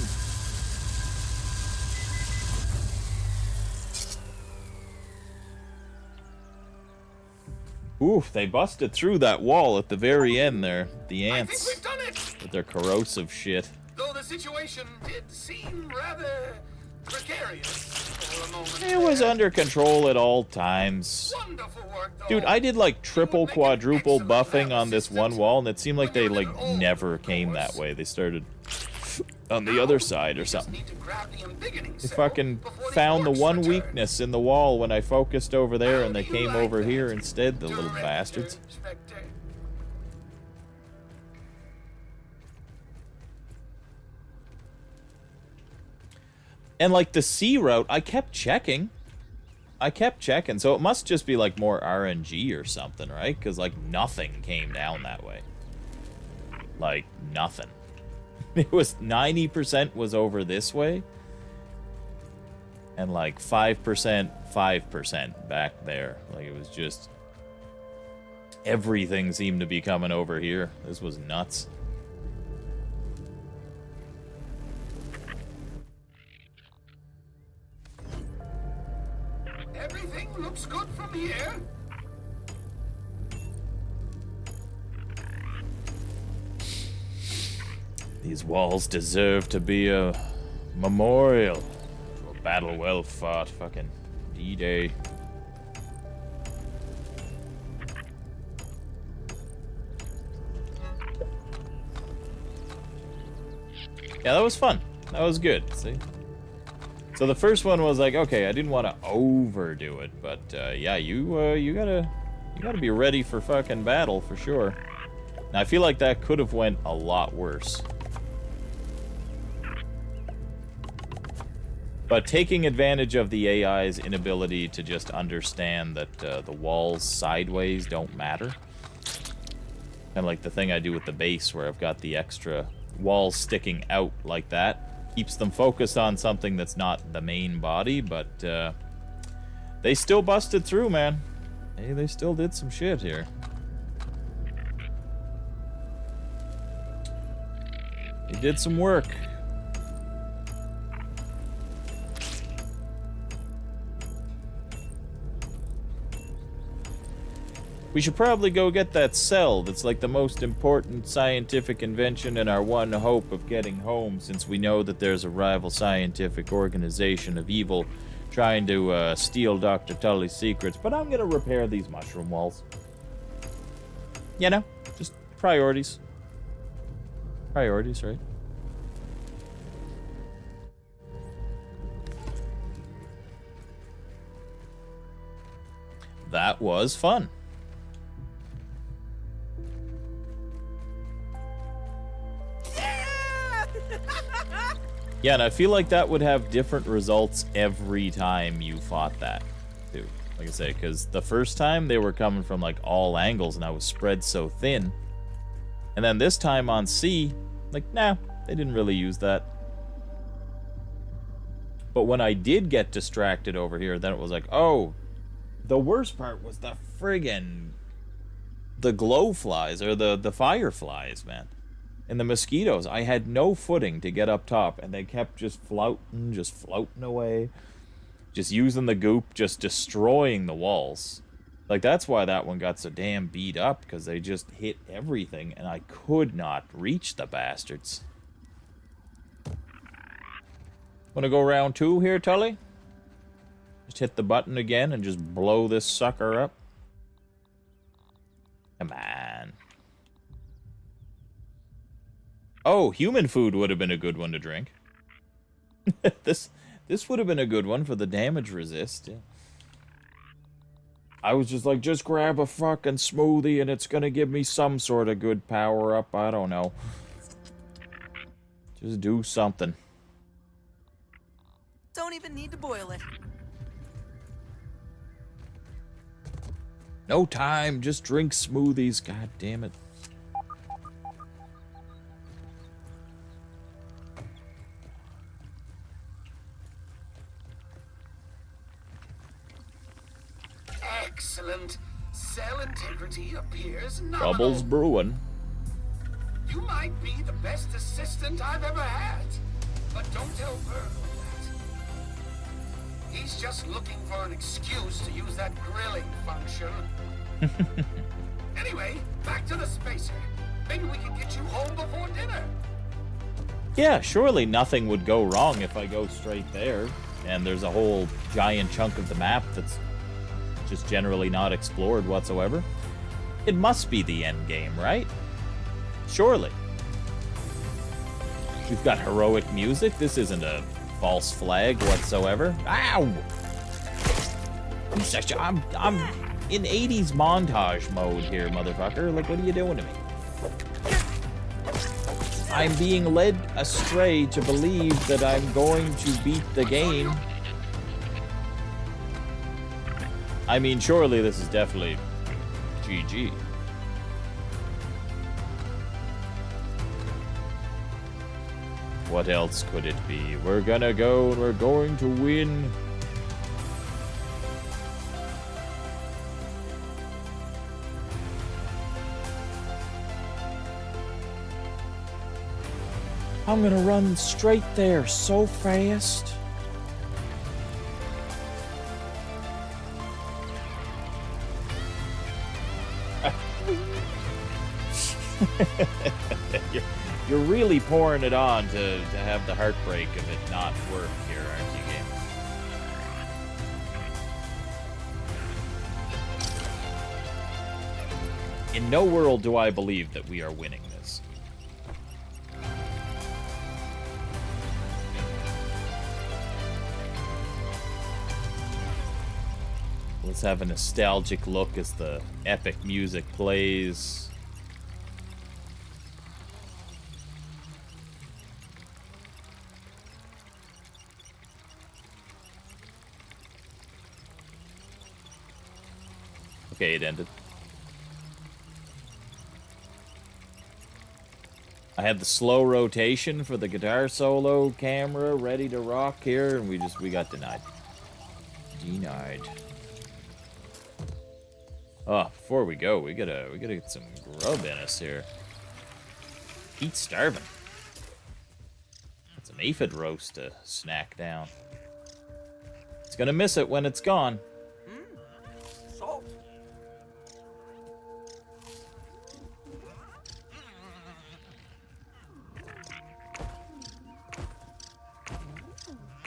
Oof, they busted through that wall at the very end there. The
I think
ants
we've done it!
with their corrosive shit.
Though the situation did seem rather precarious for a moment.
It was under control at all times.
Wonderful work, though.
Dude, I did like triple,
You would make an
quadruple
excellent
buffing
lab
on this one
assistant
wall, and it seemed like
when
they
you're a
like
little older,
never
of
came
course.
that way. They started on the other side or something.
Need to grab the embiggening
They
cell
fucking
before these
found the
orcs
one
return.
weakness in the wall when I focused over there,
How
and they
do you
came
like
over
that,
here instead, the little
Director
bastards.
Spectre?
And like the C route, I kept checking. So it must just be like more RNG or something, right? Because like nothing came down that way. Like nothing. It was 90% was over this way. And like 5% back there. Like it was just... everything seemed to be coming over here. This was nuts.
Everything looks good from here.
These walls deserve to be a memorial to a battle well fought. Fucking D-Day. Yeah, that was fun. That was good. See? So the first one was like, okay, I didn't want to overdo it, but yeah, you gotta be ready for fucking battle for sure. Now I feel like that could have went a lot worse. But taking advantage of the AI's inability to just understand that the walls sideways don't matter. Kind of like the thing I do with the base where I've got the extra walls sticking out like that. Keeps them focused on something that's not the main body, but they still busted through, man. Hey, they still did some shit here. They did some work. We should probably go get that cell that's like the most important scientific invention and our one hope of getting home, since we know that there's a rival scientific organization of evil trying to steal Dr. Tully's secrets. But I'm gonna repair these mushroom walls. You know, just priorities. Priorities, right? That was fun. Yeah, and I feel like that would have different results every time you fought that, too. Like I say, because the first time they were coming from like all angles and I was spread so thin. And then this time on C, like, nah, they didn't really use that. But when I did get distracted over here, then it was like, oh, the worst part was the the glow flies, or the fireflies, man. And the mosquitoes. I had no footing to get up top, and they kept just floating away. Just using the goop, just destroying the walls. Like, that's why that one got so damn beat up, because they just hit everything, and I could not reach the bastards. Wanna go round 2 here, Tully? Just hit the button again and just blow this sucker up. Come on. Oh, human food would have been a good one to drink. This would have been a good one for the damage resist. Yeah. I was just like, just grab a fucking smoothie and it's gonna give me some sort of good power up. I don't know. Just do something.
Don't even need to boil it.
No time, just drink smoothies. God damn it.
Excellent. Cell integrity appears nominal.
Trouble's brewing.
You might be the best assistant I've ever had, but don't tell Virgil that. He's just looking for an excuse to use that grilling function. Anyway, back to the spacer. Maybe we can get you home before dinner.
Yeah, surely nothing would go wrong if I go straight there. And there's a whole giant chunk of the map that's just generally not explored whatsoever. It must be the end game, right? Surely. We've got heroic music. This isn't a false flag whatsoever. Ow! I'm in 80s montage mode here, motherfucker. Like, what are you doing to me? I'm being led astray to believe that I'm going to beat the game. I mean, surely this is definitely GG. What else could it be? We're gonna go and we're going to win. I'm gonna run straight there so fast. You're really pouring it on to have the heartbreak of it not work here, aren't you, game? In no world do I believe that we are winning this. Let's have a nostalgic look as the epic music plays. Okay, it ended. I had the slow rotation for the guitar solo camera ready to rock here, and we got denied. Denied. Oh, before we go, we gotta get some grub in us here. Pete's starving. Got some aphid roast to snack down. It's gonna miss it when it's gone.
Salt.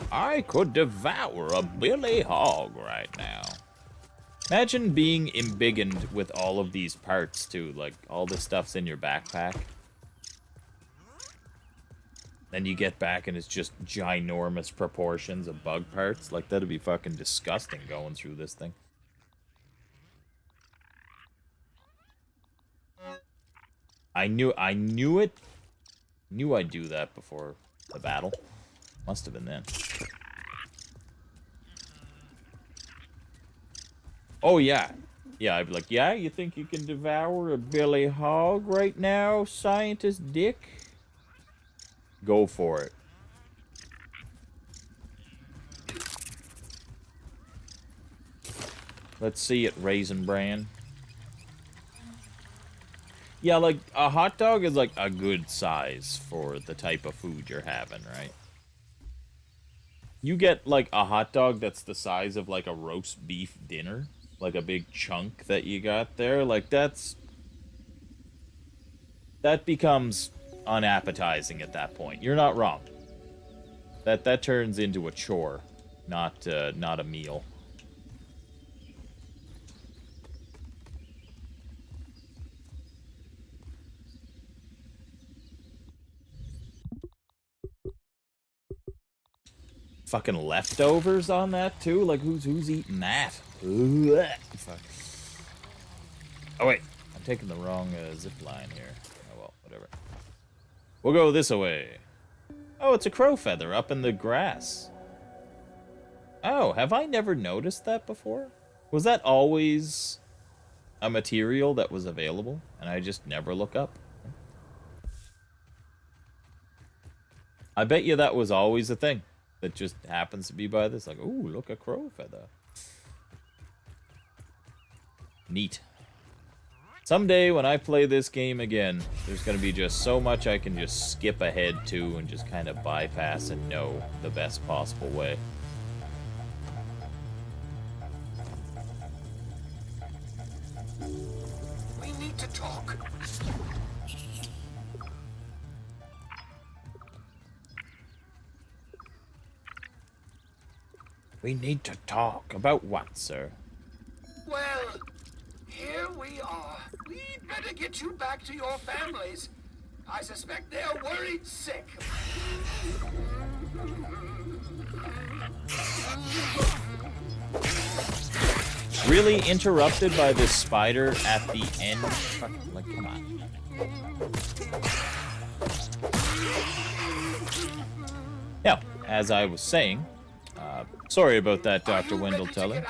I could devour a billy hog right now. Imagine being embiggened with all of these parts, too. Like, all this stuff's in your backpack. Then you get back and it's just ginormous proportions of bug parts. Like, that'd be fucking disgusting going through this thing. I knew it. Knew I'd do that before the battle. Must have been then. Oh, yeah. Yeah, I'd be like, yeah, you think you can devour a Billy Hog right now, Scientist Dick? Go for it. Let's see it, Raisin Bran. Yeah, like, a hot dog is, like, a good size for the type of food you're having, right? You get, like, a hot dog that's the size of, like, a roast beef dinner. Like, a big chunk that you got there. Like, that becomes unappetizing at that point. You're not wrong. That turns into a chore, not a meal. Fucking leftovers on that too? Like who's eating that? Fuck. Oh wait, I'm taking the wrong zip line here. Oh well, whatever. We'll go this way. Oh, it's a crow feather up in the grass. Oh, have I never noticed that before? Was that always a material that was available and I just never look up? I bet you that was always a thing. That just happens to be by this. Like, ooh, look, a crow feather. Neat. Someday when I play this game again, there's going to be just so much I can just skip ahead to and just kind of bypass and know the best possible way.
We need to talk.
We need to talk. About what, sir?
Well, here we are. We'd better get you back to your families. I suspect they're worried sick.
Really interrupted by this spider at the end? Fucking, like, come on. Now, as I was saying, sorry about that, Dr. Wendell Teller.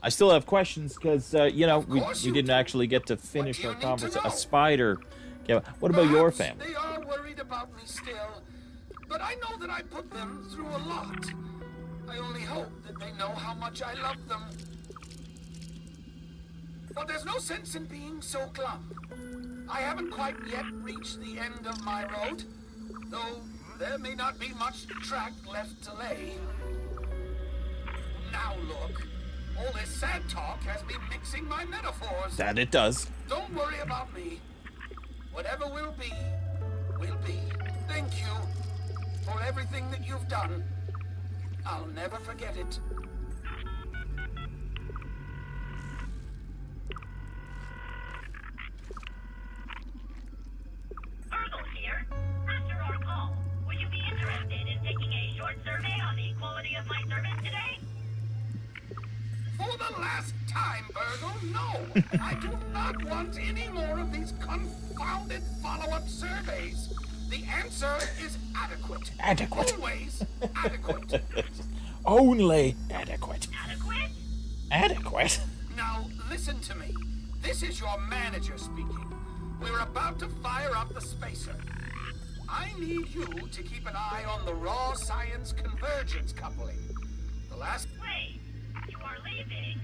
I still have questions because, you know, we didn't actually get to finish our conversation. A spider. What about your family?
They are worried about me still, but I know that I put them through a lot. I only hope that they know how much I love them. But there's no sense in being so glum. I haven't quite yet reached the end of my road, though there may not be much track left to lay. Now look, all this sad talk has me mixing my metaphors.
That it does.
Don't worry about me. Whatever will be, will be. Thank you for everything that you've done. I'll never forget it.
Virgil here. After our call, would you be interested in taking a short survey on the quality of my service today?
For the last time, Virgil, no! I do not want any more of these confounded follow-up surveys. The answer is adequate.
Adequate.
Always adequate.
Only adequate.
Adequate?
Adequate?
Now, listen to me. This is your manager speaking. We're about to fire up the spacer. I need you to keep an eye on the raw science convergence coupling. The last...
Wait, you are leaving?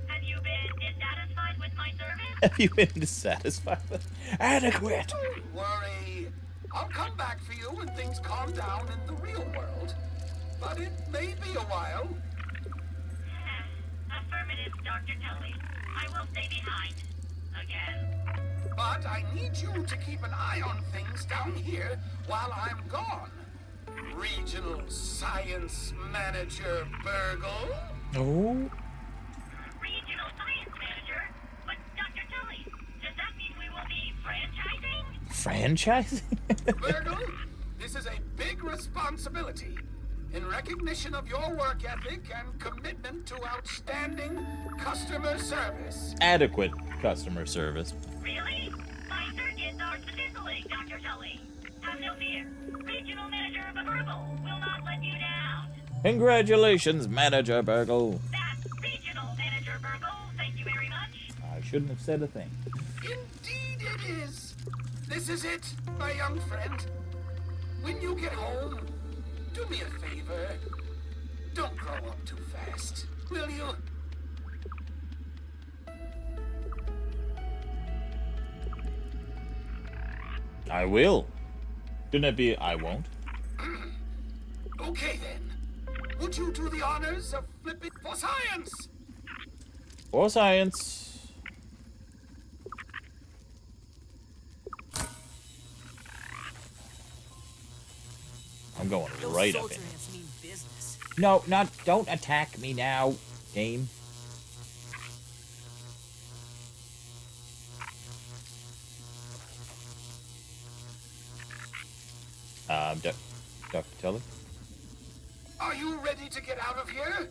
Have you been dissatisfied with my service?
Have you been dissatisfied with? Adequate.
Don't worry. I'll come back for you when things calm down in the real world. But it may be a while.
Affirmative, Dr. Tully. I will stay behind. Again.
But I need you to keep an eye on things down here while I'm gone. Regional Science Manager Burgle.
Oh.
Regional Science Manager? But Dr. Tully, does that mean we will be franchising?
Franchising?
Burgle, this is a big responsibility. In recognition of your work ethic and commitment to outstanding customer service.
Adequate customer service.
Really? My circuits are fizzling, Dr. Tully. Have no fear. Regional Manager Burgle will not let you down.
Congratulations, Manager Burgle.
That's Regional Manager Burgle. Thank you very much.
I shouldn't have said a thing.
Indeed it is. This is it, my young friend. When you get home, do me a favor. Don't grow up too fast, will you?
I will. Shouldn't it be I won't?
Okay then. Would you do the honors of flipping for science?
For science. I'm going
Those
right up
soldier
in.
ants mean business.
No, don't attack me now, game. Dr. Tully?
Are you ready to get out of here?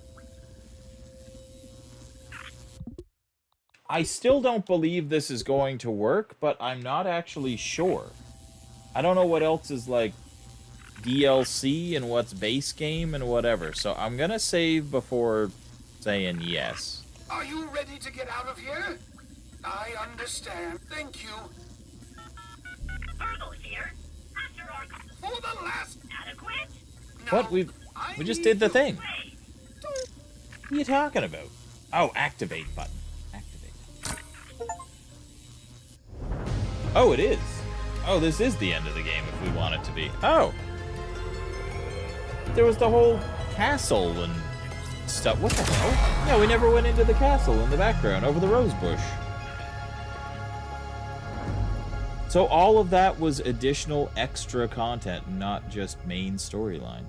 I still don't believe this is going to work, but I'm not actually sure. I don't know what else is, like, DLC and what's base game and whatever, so I'm gonna save before saying yes.
Are you ready to get out of here? I understand. Thank you.
Burgle's here. After our
For the last...
adequate.
No,
What? We just
need
did the
you.
thing.
Wait.
What are you talking about? Oh, activate button. Activate. Oh, it is. Oh, this is the end of the game if we want it to be. Oh. There was the whole castle and stuff. What the hell? Yeah, we never went into the castle in the background over the rose bush. So all of that was additional extra content, not just main storyline.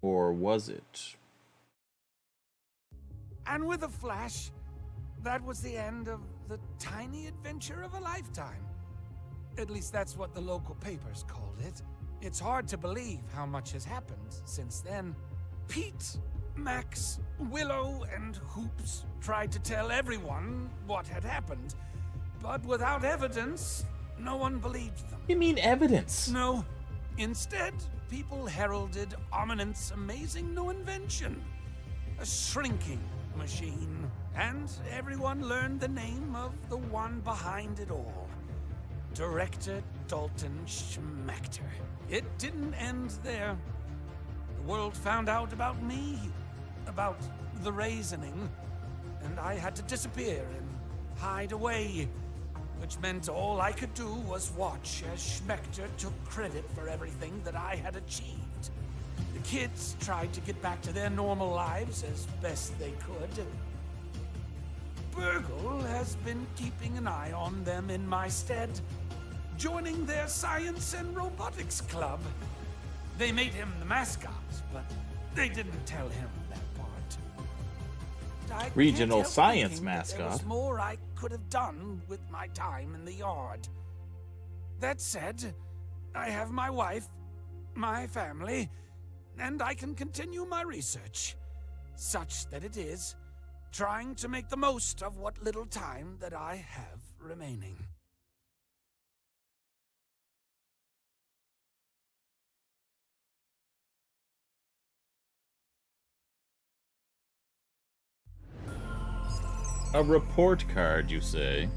Or was it?
And with a flash, that was the end of the tiny adventure of a lifetime. At least that's what the local papers called it. It's hard to believe how much has happened since then. Pete, Max, Willow, and Hoops tried to tell everyone what had happened, but without evidence, no one believed them.
You mean evidence?
No. Instead, people heralded Ominent's amazing new invention. A shrinking machine. And everyone learned the name of the one behind it all. Director Dalton Schmechter. It didn't end there. The world found out about me, about the raisoning, and I had to disappear and hide away, which meant all I could do was watch as Schmechter took credit for everything that I had achieved. The kids tried to get back to their normal lives as best they could. Burgle has been keeping an eye on them in my stead, joining their science and robotics club. They made him the mascot, but they didn't tell him that part. I
Regional
can't help
science
thinking that there was
mascot.
more I could have done with my time in the yard. That said, I have my wife, my family, and I can continue my research, such that it is trying to make the most of what little time that I have remaining.
A report card, you say?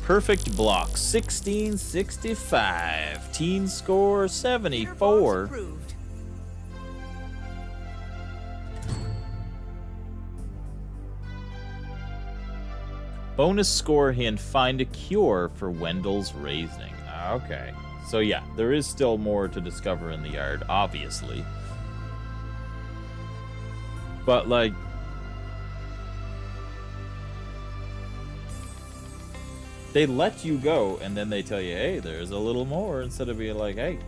Perfect block, 1665. Teen score,
Your
74.
approved.
Bonus score hint, find a cure for Wendell's raising. Okay. So yeah, there is still more to discover in the yard, obviously. But like... they let you go, and then they tell you, hey, there's a little more, instead of being like, hey,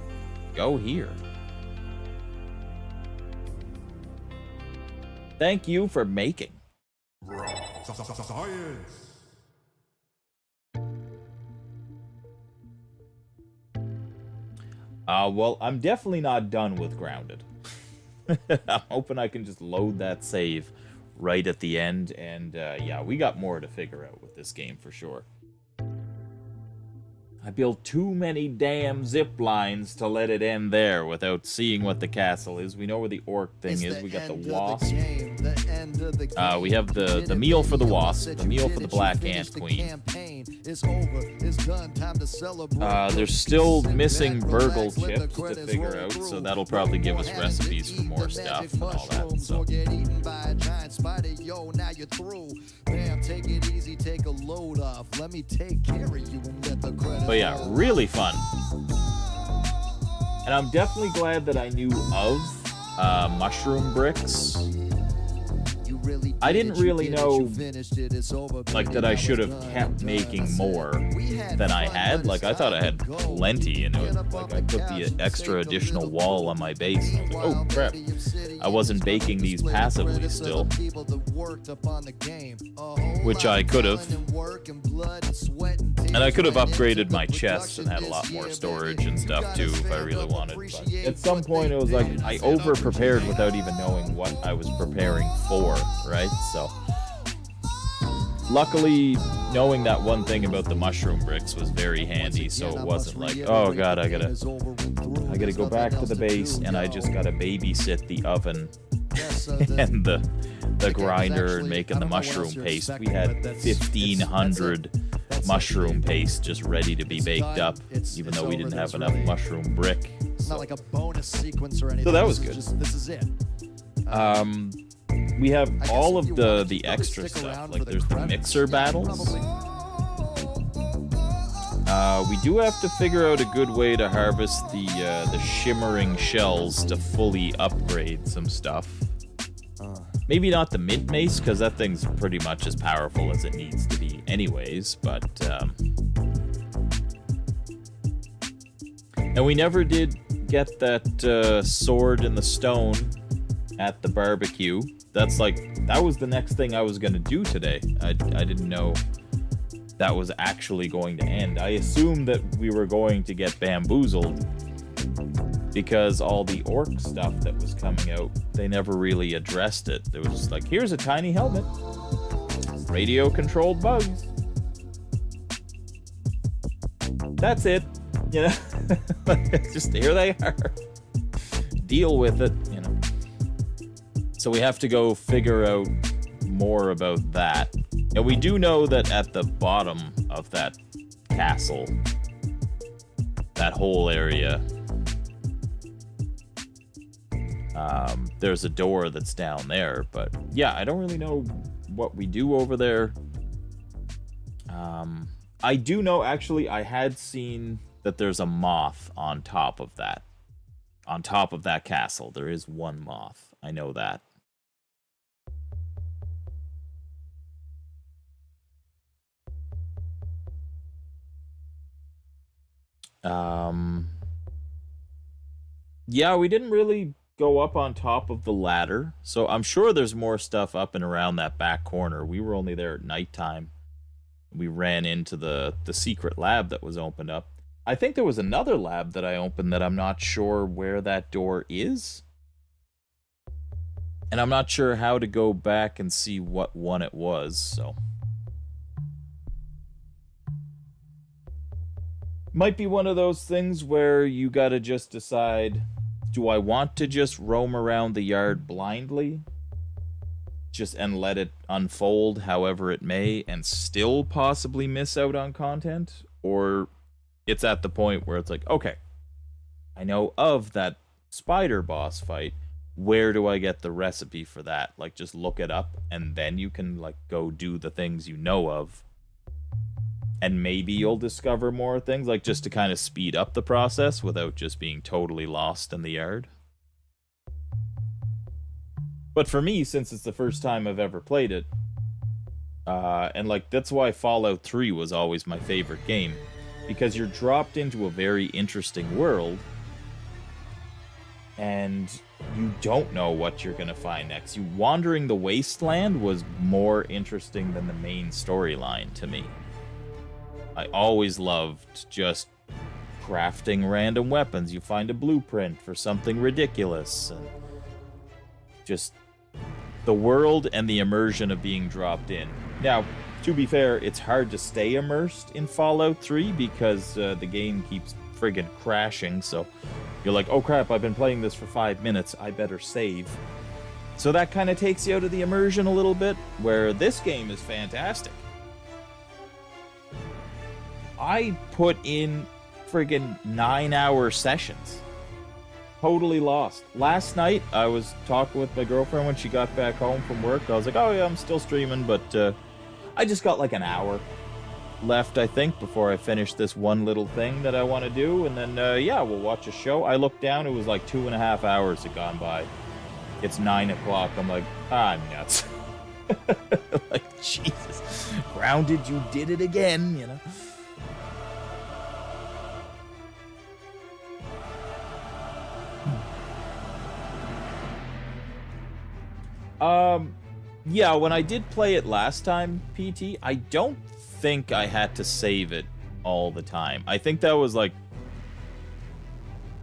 go here. Thank you for making.
Science.
Well, I'm definitely not done with Grounded. I'm hoping I can just load that save right at the end. And yeah, we got more to figure out with this game for sure. I built too many damn zip lines to let it end there without seeing what the castle is. We know where the orc thing is. We got the wasp. We have the meal for the wasp, the meal for the black ant queen. There's still missing burgle chips to figure out, so that'll probably give us recipes for more stuff and all that. So. But yeah, really fun. And I'm definitely glad that I knew of mushroom bricks. I didn't really know, like, that I should have kept making more than I had. Like, I thought I had plenty, you know. Like, I put the extra additional wall on my base, and I was like, oh, crap. I wasn't baking these passively still. Which I could have. And I could have upgraded my chests and had a lot more storage and stuff, too, if I really wanted. But at some point, it was like, I over-prepared without even knowing what I was preparing for, right? So, luckily, knowing that one thing about the mushroom bricks was very handy, so it wasn't like, oh god, I gotta go back to the base, and I just gotta babysit the oven and the grinder and making the mushroom paste. We had 1,500 mushroom paste just ready to be baked up, even though we didn't have enough mushroom brick. So that was good. This is it. We have all of the extra stuff, like there's the mixer battles. We do have to figure out a good way to harvest the shimmering shells to fully upgrade some stuff. Maybe not the mint mace, because that thing's pretty much as powerful as it needs to be anyways, but... And we never did get that sword in the stone at the barbecue. That was the next thing I was going to do today. I didn't know that was actually going to end. I assumed that we were going to get bamboozled because all the orc stuff that was coming out, they never really addressed it. It was just like, here's a tiny helmet. Radio-controlled bugs. That's it. You know? Just here they are. Deal with it, you know. So we have to go figure out more about that. And we do know that at the bottom of that castle, that whole area, there's a door that's down there. But yeah, I don't really know what we do over there. I do know, actually, I had seen that there's a moth on top of that. On top of that castle, there is one moth. I know that. Yeah, we didn't really go up on top of the ladder, so I'm sure there's more stuff up and around that back corner. We were only there at nighttime. We ran into the secret lab that was opened up. I think there was another lab that I opened that I'm not sure where that door is. And I'm not sure how to go back and see what one it was, so... Might be one of those things where you gotta just decide, do I want to just roam around the yard blindly? And let it unfold however it may and still possibly miss out on content? Or it's at the point where it's like, okay, I know of that spider boss fight. Where do I get the recipe for that? Like, just look it up and then you can, like, go do the things you know of. And maybe you'll discover more things, like, just to kind of speed up the process without just being totally lost in the yard. But for me, since it's the first time I've ever played it, and, like, that's why Fallout 3 was always my favorite game, because you're dropped into a very interesting world, and you don't know what you're going to find next. Wandering the wasteland was more interesting than the main storyline to me. I always loved just crafting random weapons. You find a blueprint for something ridiculous, and just the world and the immersion of being dropped in. Now, to be fair, it's hard to stay immersed in Fallout 3 because the game keeps friggin' crashing, so you're like, oh crap, I've been playing this for 5 minutes, I better save. So that kind of takes you out of the immersion a little bit, where this game is fantastic. I put in friggin' 9-hour sessions. Totally lost. Last night, I was talking with my girlfriend when she got back home from work. I was like, oh yeah, I'm still streaming, but I just got like an hour left, I think, before I finish this one little thing that I want to do. And then, yeah, we'll watch a show. I looked down, it was like 2.5 hours had gone by. It's 9 o'clock. I'm like, I'm nuts. Like, Jesus. Grounded, you did it again, you know? Yeah, when I did play it last time, PT, I don't think I had to save it all the time. I think that was like...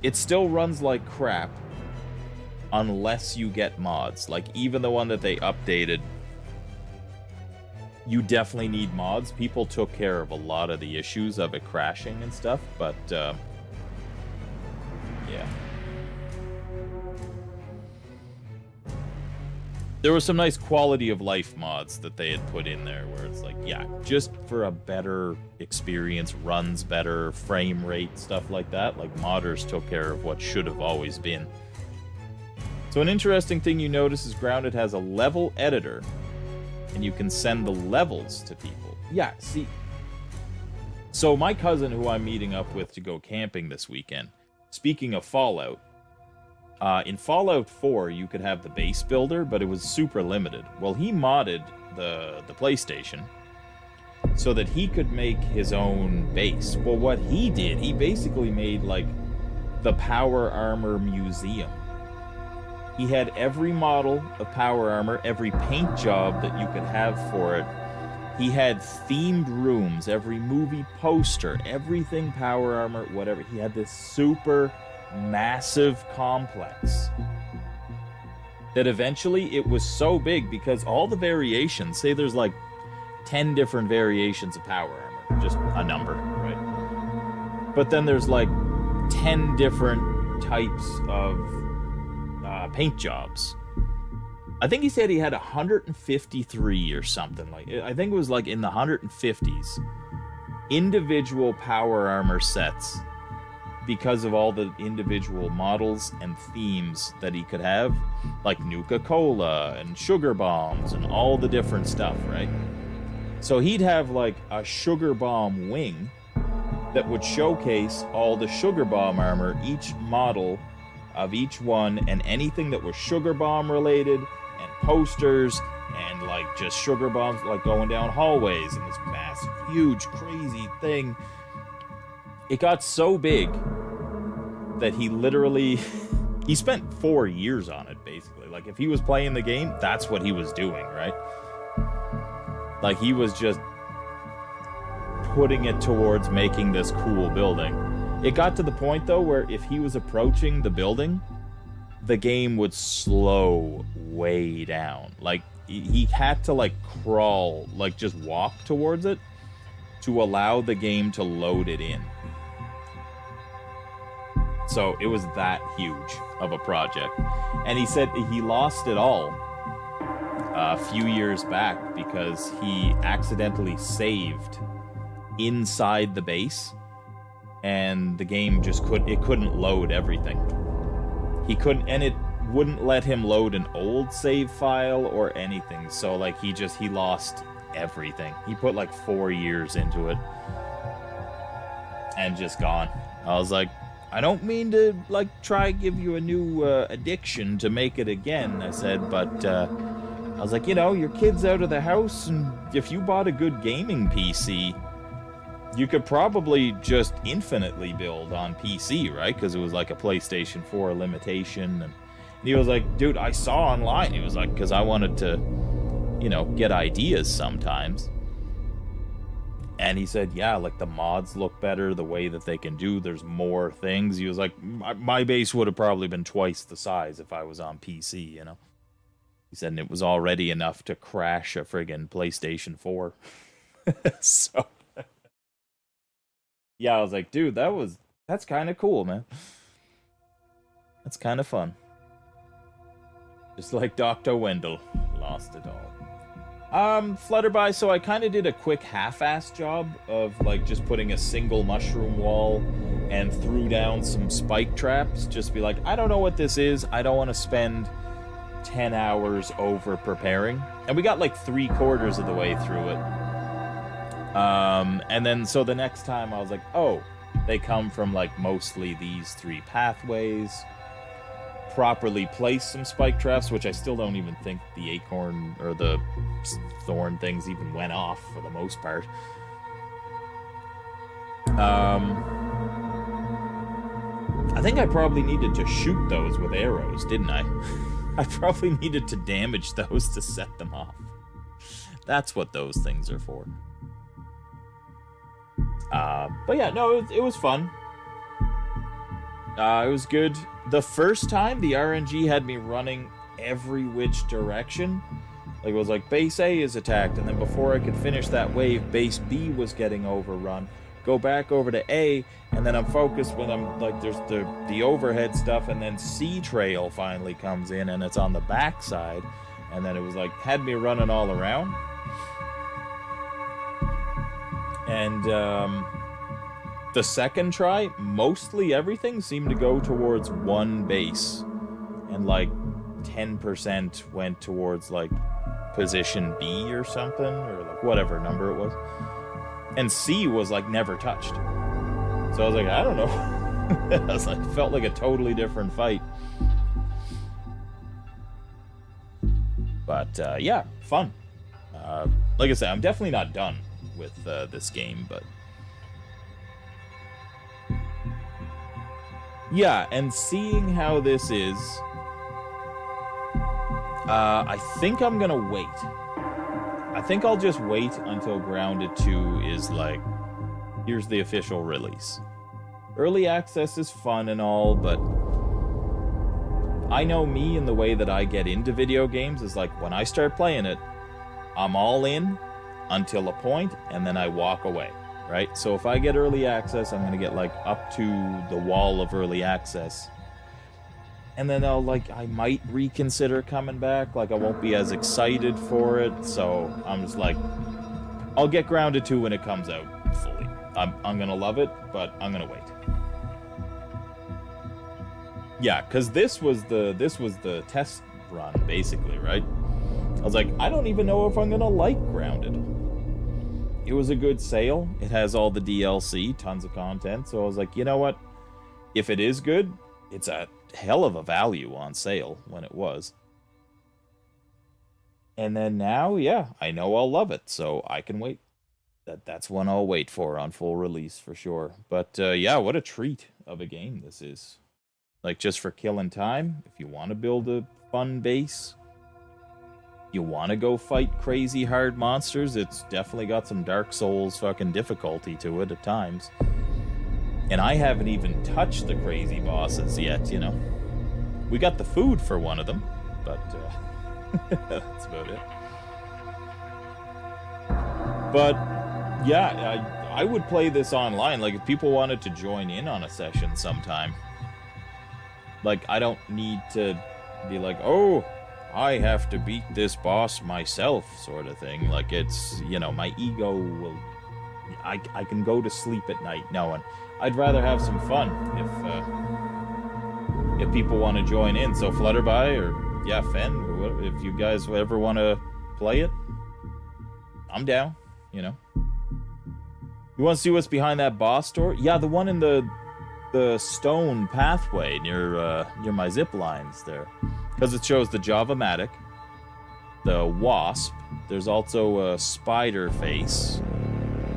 It still runs like crap unless you get mods. Like, even the one that they updated, you definitely need mods. People took care of a lot of the issues of it crashing and stuff, but, yeah. There were some nice quality of life mods that they had put in there where it's like, yeah, just for a better experience, runs better, frame rate, stuff like that. Like, modders took care of what should have always been. So an interesting thing you notice is Grounded has a level editor, and you can send the levels to people. Yeah, see. So my cousin, who I'm meeting up with to go camping this weekend, speaking of Fallout, in Fallout 4, you could have the base builder, but it was super limited. Well, he modded the PlayStation so that he could make his own base. Well, what he did, he basically made, like, the Power Armor Museum. He had every model of Power Armor, every paint job that you could have for it. He had themed rooms, every movie poster, everything Power Armor, whatever. He had this super massive complex that eventually it was so big because all the variations, say there's like 10 different variations of Power Armor, just a number, right? But then there's like 10 different types of paint jobs. I think he said he had 153 or something. Like, I think it was like in the 150s individual Power Armor sets because of all the individual models and themes that he could have, like Nuka-Cola and Sugar Bombs and all the different stuff, right? So he'd have like a Sugar Bomb wing that would showcase all the Sugar Bomb armor, each model of each one, and anything that was Sugar Bomb related, and posters, and like just Sugar Bombs like going down hallways, and this massive, huge, crazy thing. It got so big that he literally, he spent 4 years on it, basically. Like, if he was playing the game, that's what he was doing, right? Like, he was just putting it towards making this cool building. It got to the point, though, where if he was approaching the building, the game would slow way down. Like, he had to, like, crawl, like, just walk towards it to allow the game to load it in. So it was that huge of a project. And he said he lost it all a few years back because he accidentally saved inside the base, and the game just couldn't load everything. He couldn't, and it wouldn't let him load an old save file or anything. So like he lost everything. He put like 4 years into it and just gone. I was like, I don't mean to, like, try give you a new addiction to make it again, I said, but I was like, you know, your kid's out of the house, and if you bought a good gaming PC, you could probably just infinitely build on PC, right? Because it was like a PlayStation 4 limitation. And he was like, dude, I saw online. He was like, because I wanted to, you know, get ideas sometimes. And he said, yeah, like the mods look better, the way that they can do, there's more things. He was like, my base would have probably been twice the size if I was on PC, you know? He said it was already enough to crash a friggin' PlayStation 4. So, yeah, I was like, dude, that's kind of cool, man. That's kind of fun. Just like Dr. Wendell lost it all. Flutterby, so I kind of did a quick half-ass job of, like, just putting a single mushroom wall and threw down some spike traps. Just be like, I don't know what this is. I don't want to spend 10 hours over preparing. And we got, like, 3/4 of the way through it. And then, so the next time I was like, oh, they come from, like, mostly these 3 pathways. Properly place some spike traps, which I still don't even think the acorn or the thorn things even went off for the most part. I think I probably needed to shoot those with arrows, didn't I? I probably needed to damage those to set them off. That's what those things are for. But yeah, no, it was fun. It was good. The first time, the RNG had me running every which direction. Like, it was like, base A is attacked, and then before I could finish that wave, base B was getting overrun. Go back over to A, and then I'm focused when I'm, like, there's the overhead stuff, and then C trail finally comes in, and it's on the backside. And then it was like, had me running all around. And, the second try, mostly everything seemed to go towards one base. And like 10% went towards like position B or something, or like whatever number it was. And C was like never touched. So I was like, I don't know. I was like, felt like a totally different fight. But yeah, fun. Like I said, I'm definitely not done with this game, but yeah, and seeing how this is, I think I'm gonna wait. I think I'll just wait until Grounded 2 is like, here's the official release. Early access is fun and all, but I know me and the way that I get into video games is like, when I start playing it, I'm all in until a point, and then I walk away. Right? So if I get early access, I'm going to get, like, up to the wall of early access. And then I might reconsider coming back. Like, I won't be as excited for it. So I'm just like, I'll get Grounded 2 when it comes out fully. I'm going to love it, but I'm going to wait. Yeah, because this was the test run, basically, right? I was like, I don't even know if I'm going to like Grounded. It was a good sale. It has all the DLC, tons of content. So I was like, you know what? If it is good, it's a hell of a value on sale when it was. And then now, yeah, I know I'll love it. So I can wait. That's one I'll wait for on full release for sure. But yeah, what a treat of a game this is. Like, just for killing time, if you want to build a fun base, you want to go fight crazy hard monsters, it's definitely got some Dark Souls fucking difficulty to it at times. And I haven't even touched the crazy bosses yet, you know. We got the food for one of them, but that's about it. But yeah, I would play this online. Like, if people wanted to join in on a session sometime, like, I don't need to be like, oh, I have to beat this boss myself, sort of thing. Like, it's, you know, my ego will... I can go to sleep at night knowing. I'd rather have some fun if people want to join in. So Flutterby or, yeah, Fen, or whatever, if you guys ever want to play it, I'm down, you know. You want to see what's behind that boss door? Yeah, the one in the stone pathway near my zip lines there. Because it shows the Javamatic, the wasp. There's also a spider face,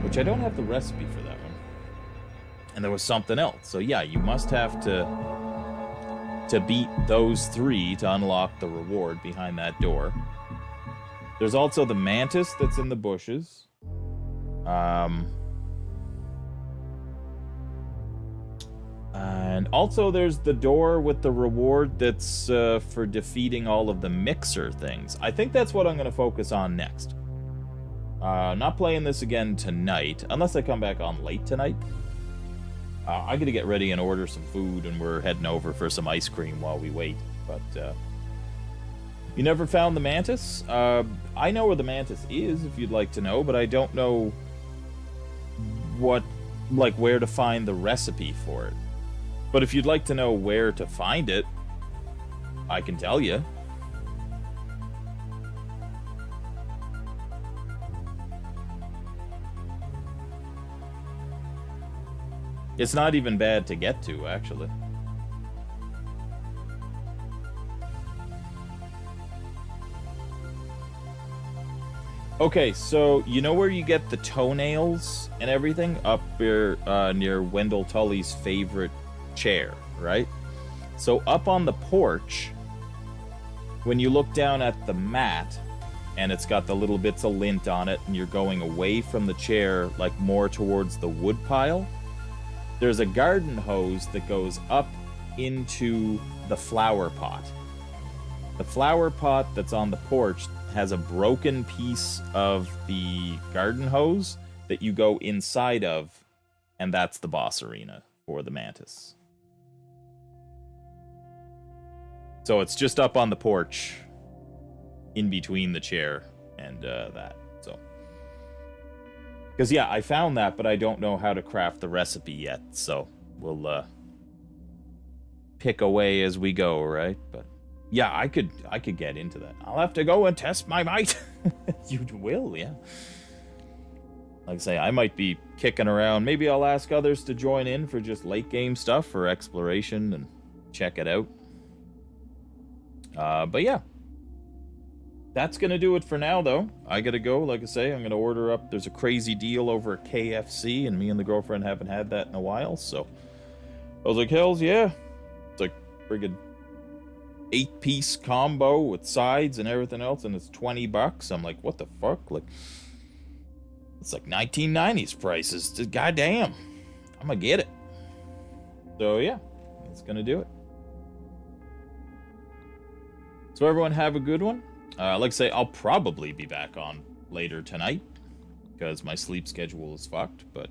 which I don't have the recipe for that one. And there was something else. So yeah, you must have to beat those 3 to unlock the reward behind that door. There's also the mantis that's in the bushes. And also there's the door with the reward that's for defeating all of the mixer things. I think that's what I'm going to focus on next. Not playing this again tonight, unless I come back on late tonight. I got to get ready and order some food, and we're heading over for some ice cream while we wait. But you never found the mantis? I know where the mantis is, if you'd like to know, but I don't know where to find the recipe for it. But if you'd like to know where to find it, I can tell you. It's not even bad to get to, actually. Okay, so you know where you get the toenails and everything? Up here near Wendell Tully's favorite chair, right? So up on the porch, when you look down at the mat, and it's got the little bits of lint on it, and you're going away from the chair, like more towards the wood pile, there's a garden hose that goes up into the flower pot. The flower pot that's on the porch has a broken piece of the garden hose that you go inside of, and that's the boss arena for the mantis. So it's just up on the porch, in between the chair and that. So, because yeah, I found that, but I don't know how to craft the recipe yet. So we'll pick away as we go, right? But yeah, I could get into that. I'll have to go and test my might. You will, yeah. Like I say, I might be kicking around. Maybe I'll ask others to join in for just late game stuff or exploration and check it out. But yeah. That's going to do it for now, though. I got to go. Like I say, I'm going to order up. There's a crazy deal over at KFC, and me and the girlfriend haven't had that in a while, so I was like, hells yeah. It's like friggin' 8-piece combo with sides and everything else, and it's $20. I'm like, what the fuck? Like, it's like 1990s prices. Just goddamn. I'm gonna get it. So yeah, that's gonna do it. So everyone have a good one. Like I say, I'll probably be back on later tonight because my sleep schedule is fucked, but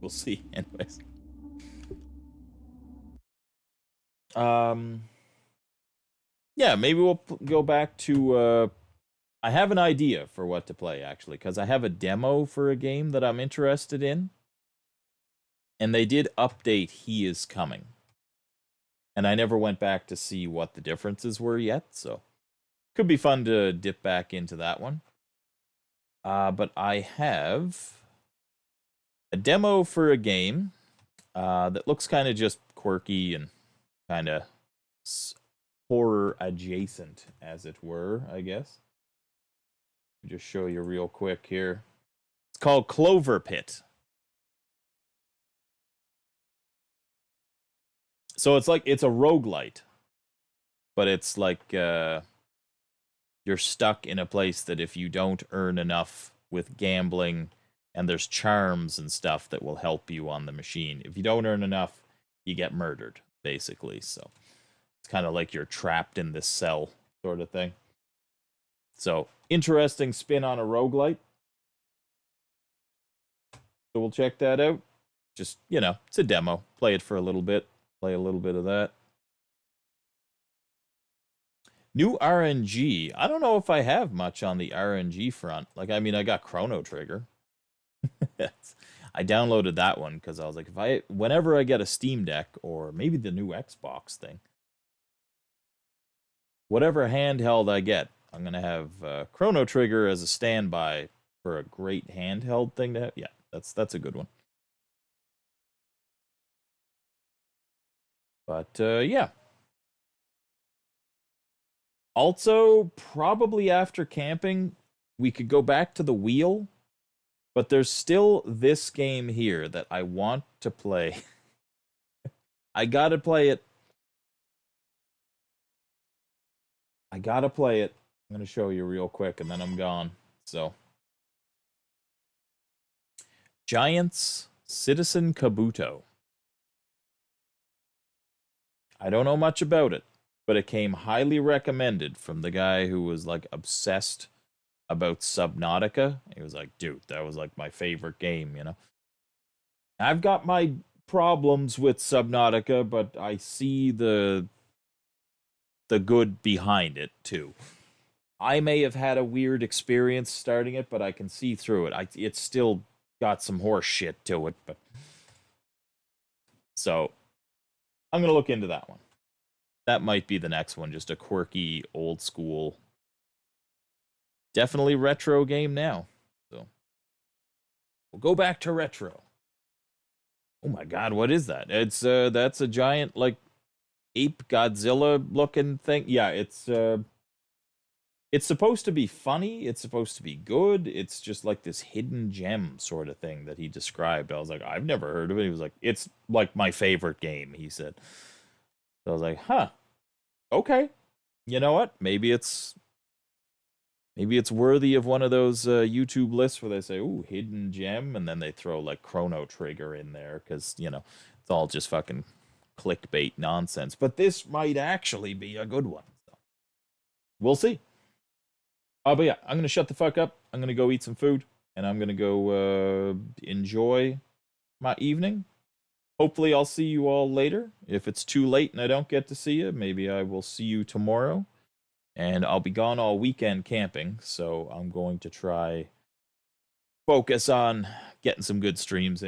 we'll see. Anyways. Yeah, maybe we'll go back to I have an idea for what to play, actually, because I have a demo for a game that I'm interested in, and they did update He Is Coming, and I never went back to see what the differences were yet, so could be fun to dip back into that one. But I have a demo for a game that looks kind of just quirky and kind of horror adjacent, as it were, I guess. Let me just show you real quick here. It's called Clover Pit. So it's a roguelite, but it's like you're stuck in a place that if you don't earn enough with gambling, and there's charms and stuff that will help you on the machine. If you don't earn enough, you get murdered, basically. So it's kind of like you're trapped in this cell sort of thing. So, interesting spin on a roguelite. So we'll check that out. Just, it's a demo. Play it for a little bit. Play a little bit of that. New RNG. I don't know if I have much on the RNG front. Like, I mean, I got Chrono Trigger. I downloaded that one because I was like, whenever I get a Steam Deck or maybe the new Xbox thing, whatever handheld I get, I'm going to have Chrono Trigger as a standby for a great handheld thing to have. Yeah, that's a good one. But, yeah. Also, probably after camping, we could go back to the wheel, but there's still this game here that I want to play. I gotta play it. I'm gonna show you real quick, and then I'm gone. So, Giants Citizen Kabuto. I don't know much about it, but it came highly recommended from the guy who was like obsessed about Subnautica. He was like, dude, that was like my favorite game, you know? I've got my problems with Subnautica, but I see the good behind it too. I may have had a weird experience starting it, but I can see through it. It's still got some horse shit to it, but so I'm gonna look into that one. That might be the next one, just a quirky, old school, definitely retro game now. So we'll go back to retro. Oh my god, what is that? It's that's a giant like ape Godzilla looking thing. Yeah, it's supposed to be funny, it's supposed to be good. It's just like this hidden gem sort of thing that he described. I was like, I've never heard of it. He was like, it's like my favorite game, he said. So I was like, huh. Okay. You know what? Maybe it's worthy of one of those YouTube lists where they say, "Ooh, hidden gem," and then they throw like Chrono Trigger in there because it's all just fucking clickbait nonsense. But this might actually be a good one. So, we'll see. But yeah, I'm gonna shut the fuck up. I'm gonna go eat some food, and I'm gonna go enjoy my evening. Hopefully, I'll see you all later. If it's too late and I don't get to see you, maybe I will see you tomorrow. And I'll be gone all weekend camping, so I'm going to try focus on getting some good streams in.